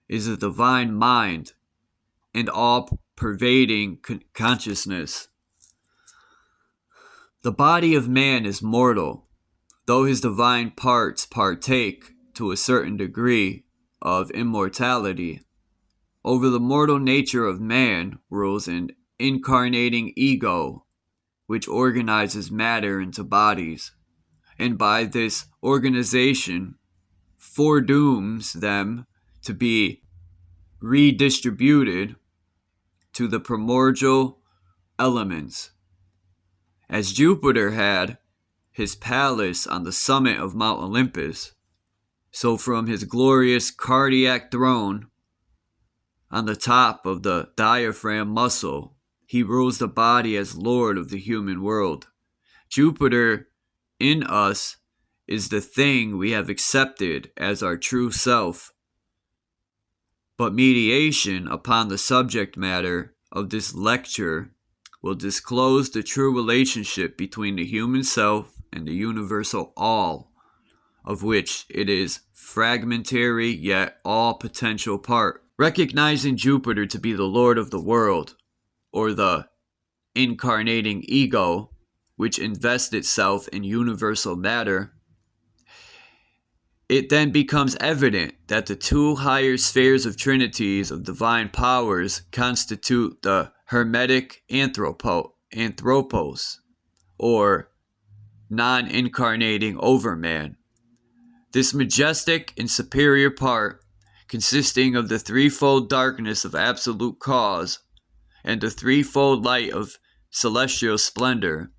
is a divine mind and all-pervading consciousness. The body of man is mortal, though his divine parts partake to a certain degree of immortality. Over the mortal nature of man rules an incarnating ego, which organizes matter into bodies, and by this organization foredooms them to be redistributed to the primordial elements. As Jupiter had his palace on the summit of Mount Olympus, so from his glorious cardiac throne on the top of the diaphragm muscle, he rules the body as Lord of the human world. Jupiter in us is the thing we have accepted as our true self. But mediation upon the subject matter of this lecture will disclose the true relationship between the human self and the universal all, of which it is fragmentary yet all potential part. Recognizing Jupiter to be the Lord of the world, or the incarnating ego, which invests itself in universal matter, it then becomes evident that the two higher spheres of trinities of divine powers constitute the Hermetic Anthropos, or non-incarnating overman. This majestic and superior part, consisting of the threefold darkness of absolute cause and the threefold light of celestial splendor,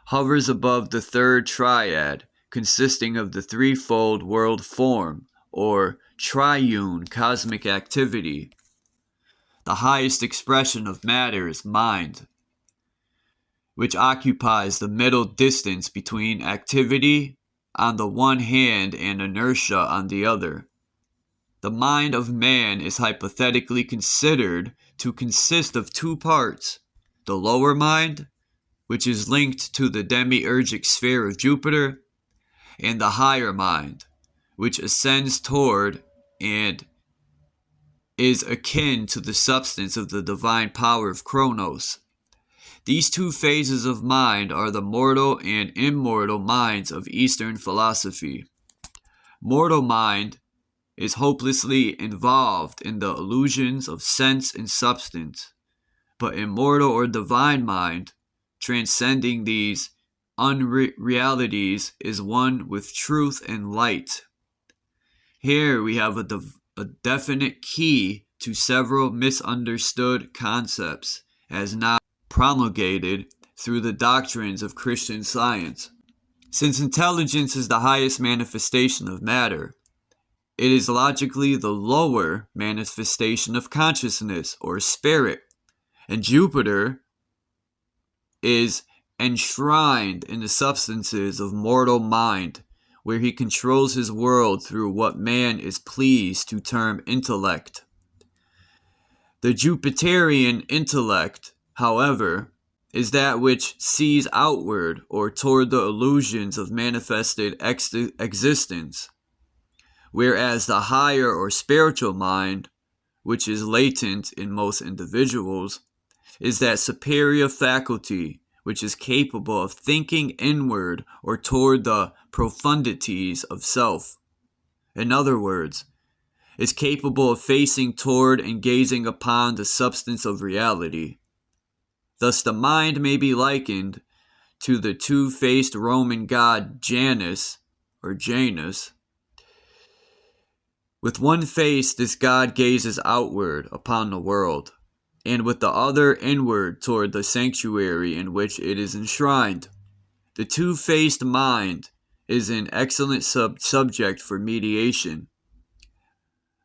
hovers above the third triad, consisting of the threefold world form, or triune cosmic activity. The highest expression of matter is mind, which occupies the middle distance between activity on the one hand and inertia on the other. The mind of man is hypothetically considered to consist of two parts: the lower mind, which is linked to the demiurgic sphere of Jupiter, and the higher mind, which ascends toward and is akin to the substance of the divine power of Kronos. These two phases of mind are the mortal and immortal minds of Eastern philosophy. Mortal mind is hopelessly involved in the illusions of sense and substance, but immortal or divine mind, transcending these unrealities, is one with truth and light. Here we have a definite key to several misunderstood concepts, as now promulgated through the doctrines of Christian Science. Since intelligence is the highest manifestation of matter, it is logically the lower manifestation of consciousness or spirit, and Jupiter is enshrined in the substances of mortal mind, where he controls his world through what man is pleased to term intellect. The Jupiterian intellect, however, is that which sees outward or toward the illusions of manifested existence. whereas the higher or spiritual mind, which is latent in most individuals, is that superior faculty which is capable of thinking inward or toward the profundities of self. In other words, is capable of facing toward and gazing upon the substance of reality. Thus the mind may be likened to the two-faced Roman god Janus, or Janus. With one face this god gazes outward upon the world, and with the other inward toward the sanctuary in which it is enshrined. The two-faced mind is an excellent subject for mediation.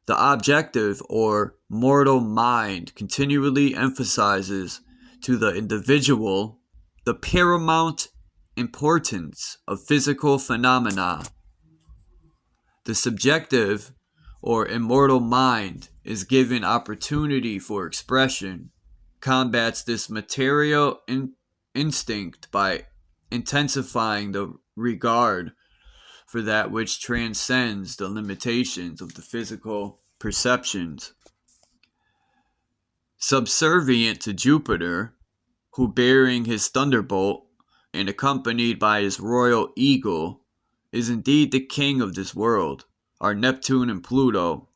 The objective or mortal mind continually emphasizes to the individual the paramount importance of physical phenomena. The subjective or immortal mind is given opportunity for expression, combats this material instinct by intensifying the regard for that which transcends the limitations of the physical perceptions. Subservient to Jupiter, who bearing his thunderbolt and accompanied by his royal eagle, is indeed the king of this world, are Neptune and Pluto.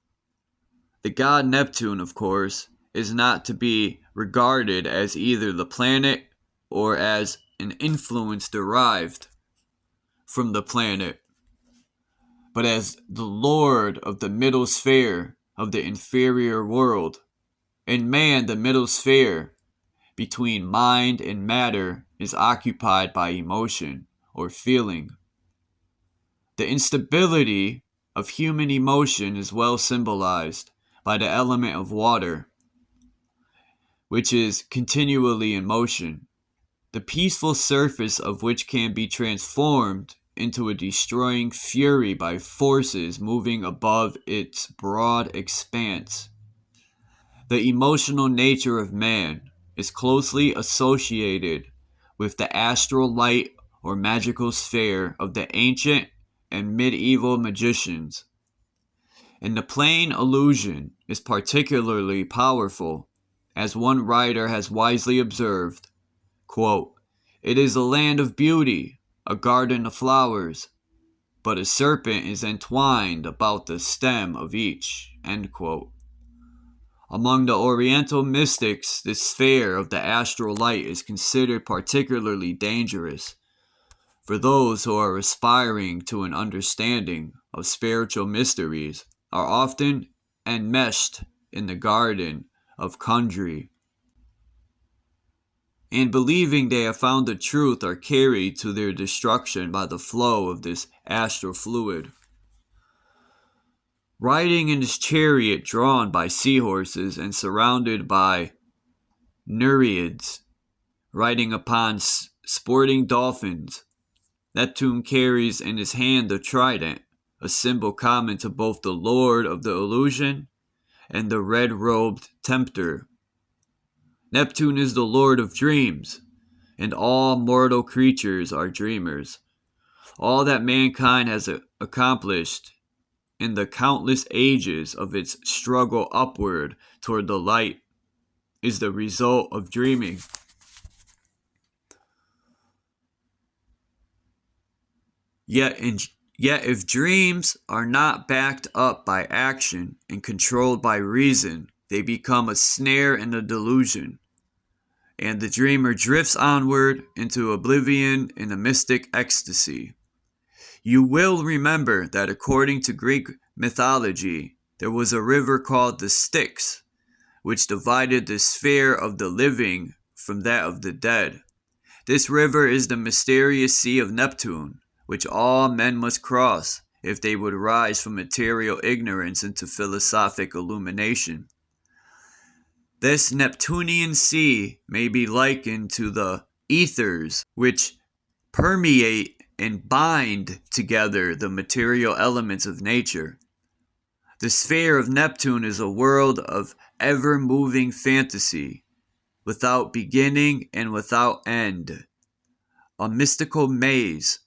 The god Neptune, of course, is not to be regarded as either the planet or as an influence derived from the planet, but as the lord of the middle sphere of the inferior world. In man, the middle sphere between mind and matter is occupied by emotion or feeling. The instability of human emotion is well symbolized by the element of water, which is continually in motion, the peaceful surface of which can be transformed into a destroying fury by forces moving above its broad expanse. The emotional nature of man is closely associated with the astral light or magical sphere of the ancient and medieval magicians. And the plain illusion is particularly powerful, as one writer has wisely observed, quote, "It is a land of beauty, a garden of flowers, but a serpent is entwined about the stem of each," end quote. Among the Oriental mystics, this sphere of the astral light is considered particularly dangerous for those who are aspiring to an understanding of spiritual mysteries, are often enmeshed in the garden of Kundry, and believing they have found the truth are carried to their destruction by the flow of this astral fluid. Riding in his chariot drawn by seahorses and surrounded by Nereids, riding upon sporting dolphins, Neptune carries in his hand the trident, a symbol common to both the Lord of the Illusion and the red-robed tempter. Neptune is the Lord of dreams, and all mortal creatures are dreamers. All that mankind has accomplished in the countless ages of its struggle upward toward the light is the result of dreaming. Yet if dreams are not backed up by action and controlled by reason, they become a snare and a delusion, and the dreamer drifts onward into oblivion in a mystic ecstasy. You will remember that according to Greek mythology, there was a river called the Styx, which divided the sphere of the living from that of the dead. This river is the mysterious sea of Neptune, which all men must cross if they would rise from material ignorance into philosophic illumination. This Neptunian sea may be likened to the ethers which permeate and bind together the material elements of nature. The sphere of Neptune is a world of ever-moving fantasy, without beginning and without end, a mystical maze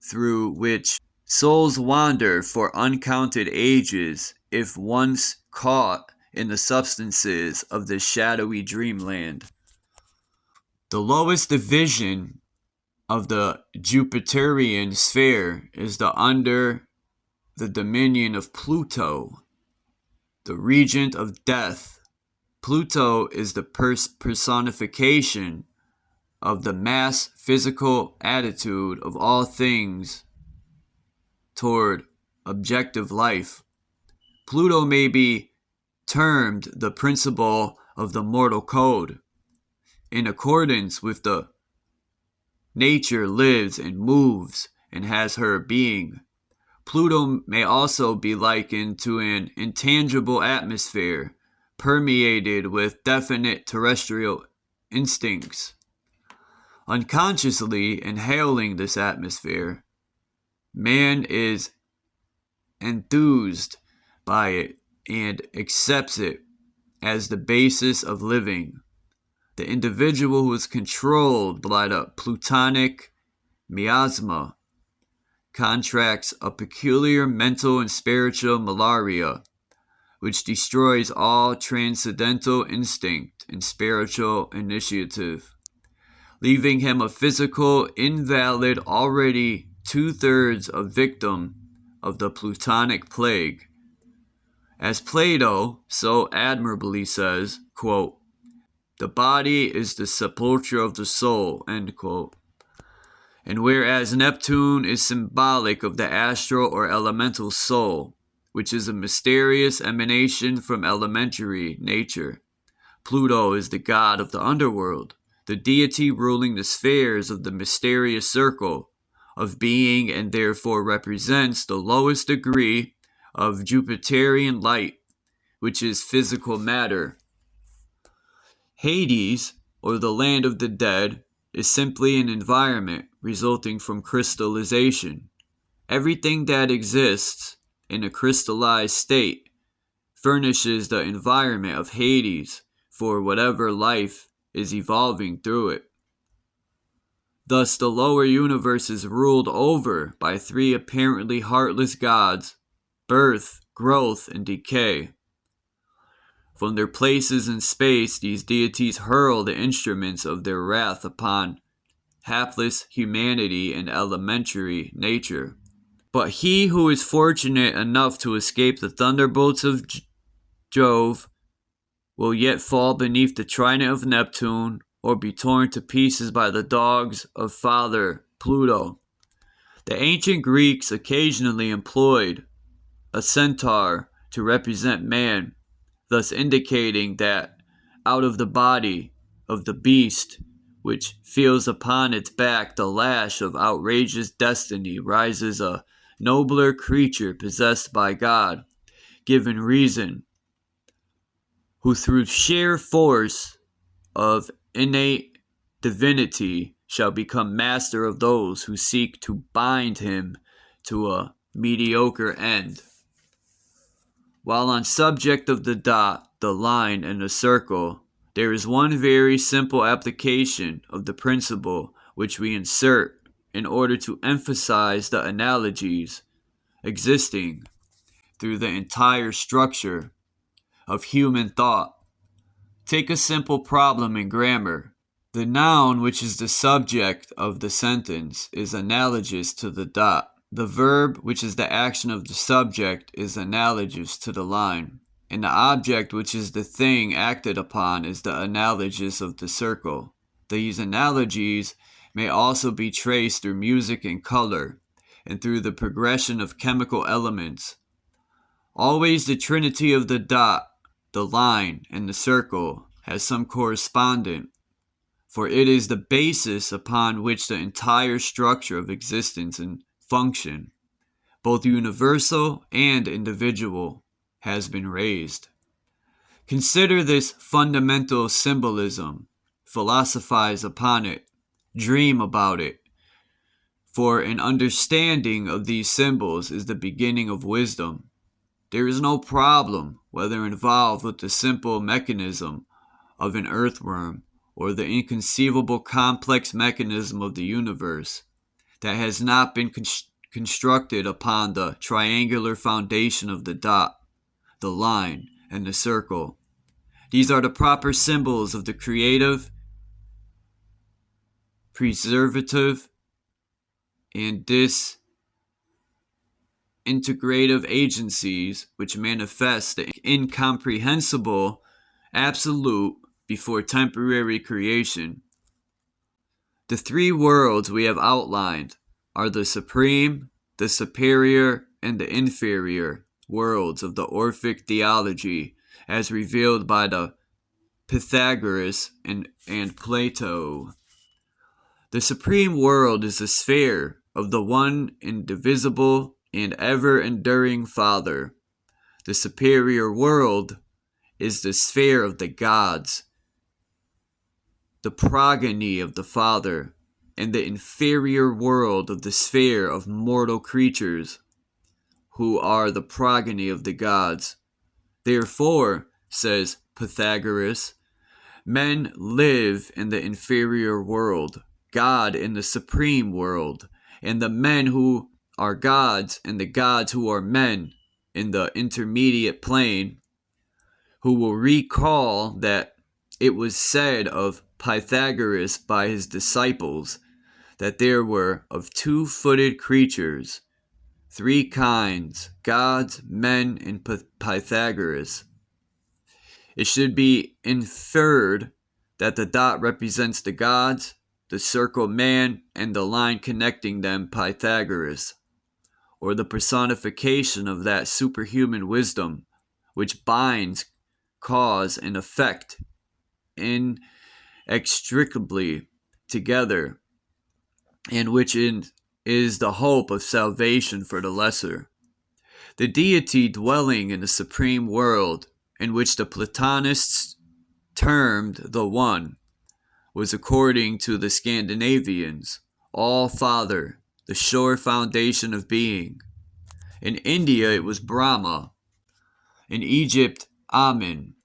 through which Souls wander for uncounted ages if once caught in the substances of the shadowy dreamland. The lowest division of the Jupiterian sphere is under the dominion of Pluto, the regent of death. Pluto is the personification of the mass physical attitude of all things toward objective life. Pluto may be termed the principle of the mortal code. In accordance with the nature lives and moves and has her being. Pluto may also be likened to an intangible atmosphere permeated with definite terrestrial instincts. Unconsciously inhaling this atmosphere, man is enthused by it and accepts it as the basis of living. The individual who is controlled by the Plutonic miasma contracts a peculiar mental and spiritual malaria, which destroys all transcendental instinct and spiritual initiative, leaving him a physical invalid, already 2/3 a victim of the Plutonic plague. As Plato so admirably says, quote, "The body is the sepulchre of the soul," end quote. And whereas Neptune is symbolic of the astral or elemental soul, which is a mysterious emanation from elementary nature, Pluto is the god of the underworld, the deity ruling the spheres of the mysterious circle of being, and therefore represents the lowest degree of Jupiterian light, which is physical matter. Hades, or the land of the dead, is simply an environment resulting from crystallization. Everything that exists in a crystallized state furnishes the environment of Hades for whatever life is evolving through it. Thus, the lower universe is ruled over by three apparently heartless gods: birth, growth, and decay. From their places in space, these deities hurl the instruments of their wrath upon hapless humanity and elementary nature. But he who is fortunate enough to escape the thunderbolts of Jove will yet fall beneath the trident of Neptune or be torn to pieces by the dogs of Father Pluto. The ancient Greeks occasionally employed a centaur to represent man, thus indicating that out of the body of the beast, which feels upon its back the lash of outrageous destiny, rises a nobler creature possessed by God, given reason, who through sheer force of innate divinity shall become master of those who seek to bind him to a mediocre end. While on subject of the dot, the line, and the circle, there is one very simple application of the principle which we insert in order to emphasize the analogies existing through the entire structure of human thought. Take a simple problem in grammar. The noun, which is the subject of the sentence, is analogous to the dot. The verb, which is the action of the subject, is analogous to the line. And the object, which is the thing acted upon, is the analogous of the circle. These analogies may also be traced through music and color, and through the progression of chemical elements. Always the trinity of the dot, the line, and the circle has some correspondent, for it is the basis upon which the entire structure of existence and function, both universal and individual, has been raised. Consider this fundamental symbolism, philosophize upon it, dream about it, for an understanding of these symbols is the beginning of wisdom. There is no problem, whether involved with the simple mechanism of an earthworm or the inconceivable complex mechanism of the universe, that has not been constructed upon the triangular foundation of the dot, the line, and the circle. These are the proper symbols of the creative, preservative, and disintegrative agencies which manifest the incomprehensible absolute before temporary creation. The three worlds we have outlined are the supreme, the superior, and the inferior worlds of the Orphic theology as revealed by the Pythagoras and Plato. The supreme world is the sphere of the one indivisible and ever-enduring Father. The superior world is the sphere of the gods, the progeny of the Father, and the inferior world of the sphere of mortal creatures, who are the progeny of the gods. Therefore, says Pythagoras, men live in the inferior world, God in the supreme world, and the men who are gods and the gods who are men in the intermediate plane, who will recall that it was said of Pythagoras by his disciples that there were of two-footed creatures, three kinds, gods, men, and Pythagoras. It should be inferred that the dot represents the gods, the circle man, and the line connecting them Pythagoras, or the personification of that superhuman wisdom which binds cause and effect inextricably together, and which is the hope of salvation for the lesser. The deity dwelling in the supreme world, in which the Platonists termed the One, was, according to the Scandinavians, All-Father, the sure foundation of being. In India it was Brahma. In Egypt, Amen.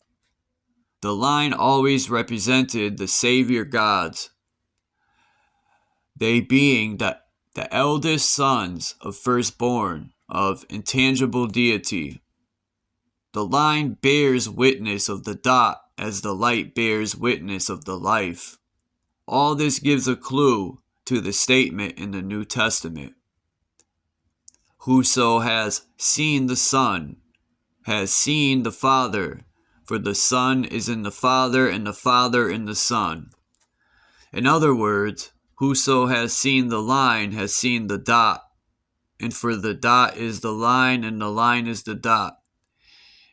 The line always represented the savior gods, they being the eldest sons of firstborn of intangible deity. The line bears witness of the dot as the light bears witness of the life. All this gives a clue to the statement in the New Testament. Whoso has seen the Son has seen the Father, for the Son is in the Father and the Father in the Son. In other words, whoso has seen the line has seen the dot, and for the dot is the line and the line is the dot.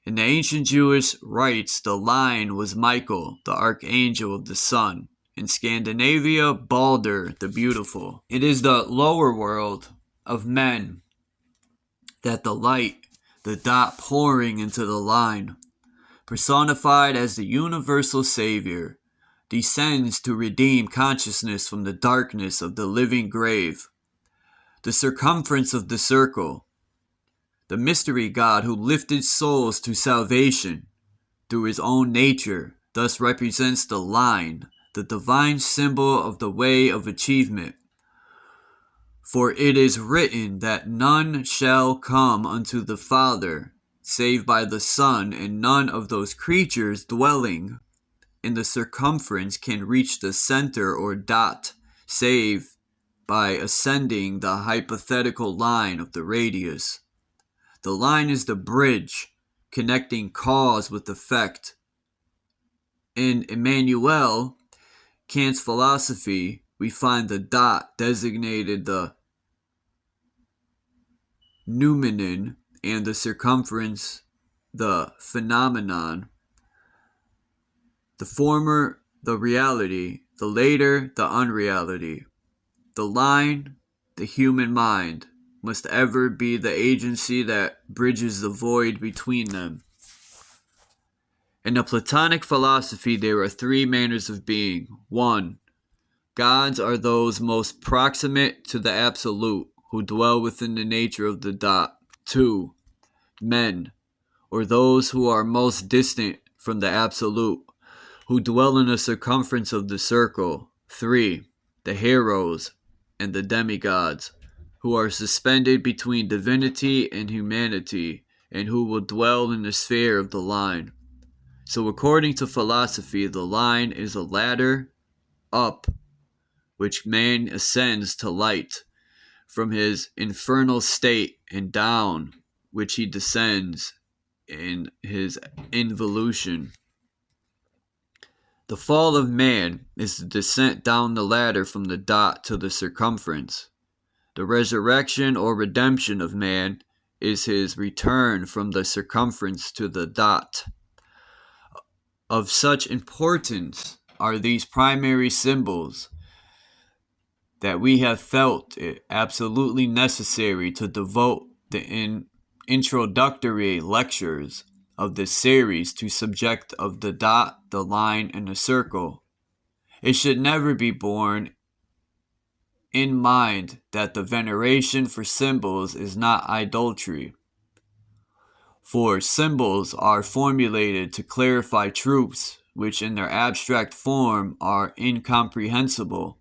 In the ancient Jewish rites, the line was Michael, the archangel of the sun. In Scandinavia, Balder, the beautiful. It is the lower world of men that the light, the dot pouring into the line, personified as the universal Savior, descends to redeem consciousness from the darkness of the living grave. The circumference of the circle, the mystery God who lifted souls to salvation through his own nature, thus represents the line, the divine symbol of the way of achievement. For it is written that none shall come unto the Father save by the Son, and none of those creatures dwelling in the circumference can reach the center or dot save by ascending the hypothetical line of the radius. The line is the bridge connecting cause with effect. In Emmanuel, Kant's philosophy, we find the dot designated the noumenon and the circumference the phenomenon. The former the reality, the later the unreality. The line, the human mind, must ever be the agency that bridges the void between them. In the Platonic philosophy, there are three manners of being. 1. Gods are those most proximate to the absolute, who dwell within the nature of the dot. 2. Men, or those who are most distant from the absolute, who dwell in the circumference of the circle. 3. The heroes and the demigods, who are suspended between divinity and humanity, and who will dwell in the sphere of the line. So according to philosophy, the line is a ladder up which man ascends to light from his infernal state, and down which he descends in his involution. The fall of man is the descent down the ladder from the dot to the circumference. The resurrection or redemption of man is his return from the circumference to the dot. Of such importance are these primary symbols that we have felt it absolutely necessary to devote the introductory lectures of this series to subject of the dot, the line, and the circle. It should never be borne in mind that the veneration for symbols is not idolatry, for symbols are formulated to clarify truths which in their abstract form are incomprehensible.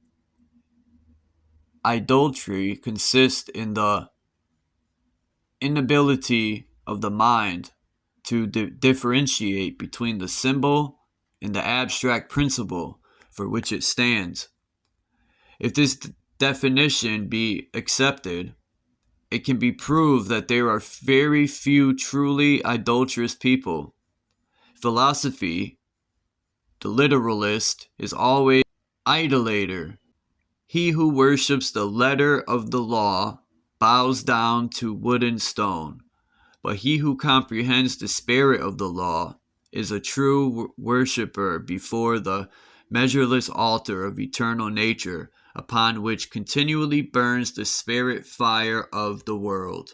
Idolatry consists in the inability of the mind to differentiate between the symbol and the abstract principle for which it stands. If this definition be accepted, it can be proved that there are very few truly idolatrous people. Philosophy, the literalist, is always idolater. He who worships the letter of the law bows down to wood and stone, but he who comprehends the spirit of the law is a true worshipper before the measureless altar of eternal nature, upon which continually burns the spirit fire of the world.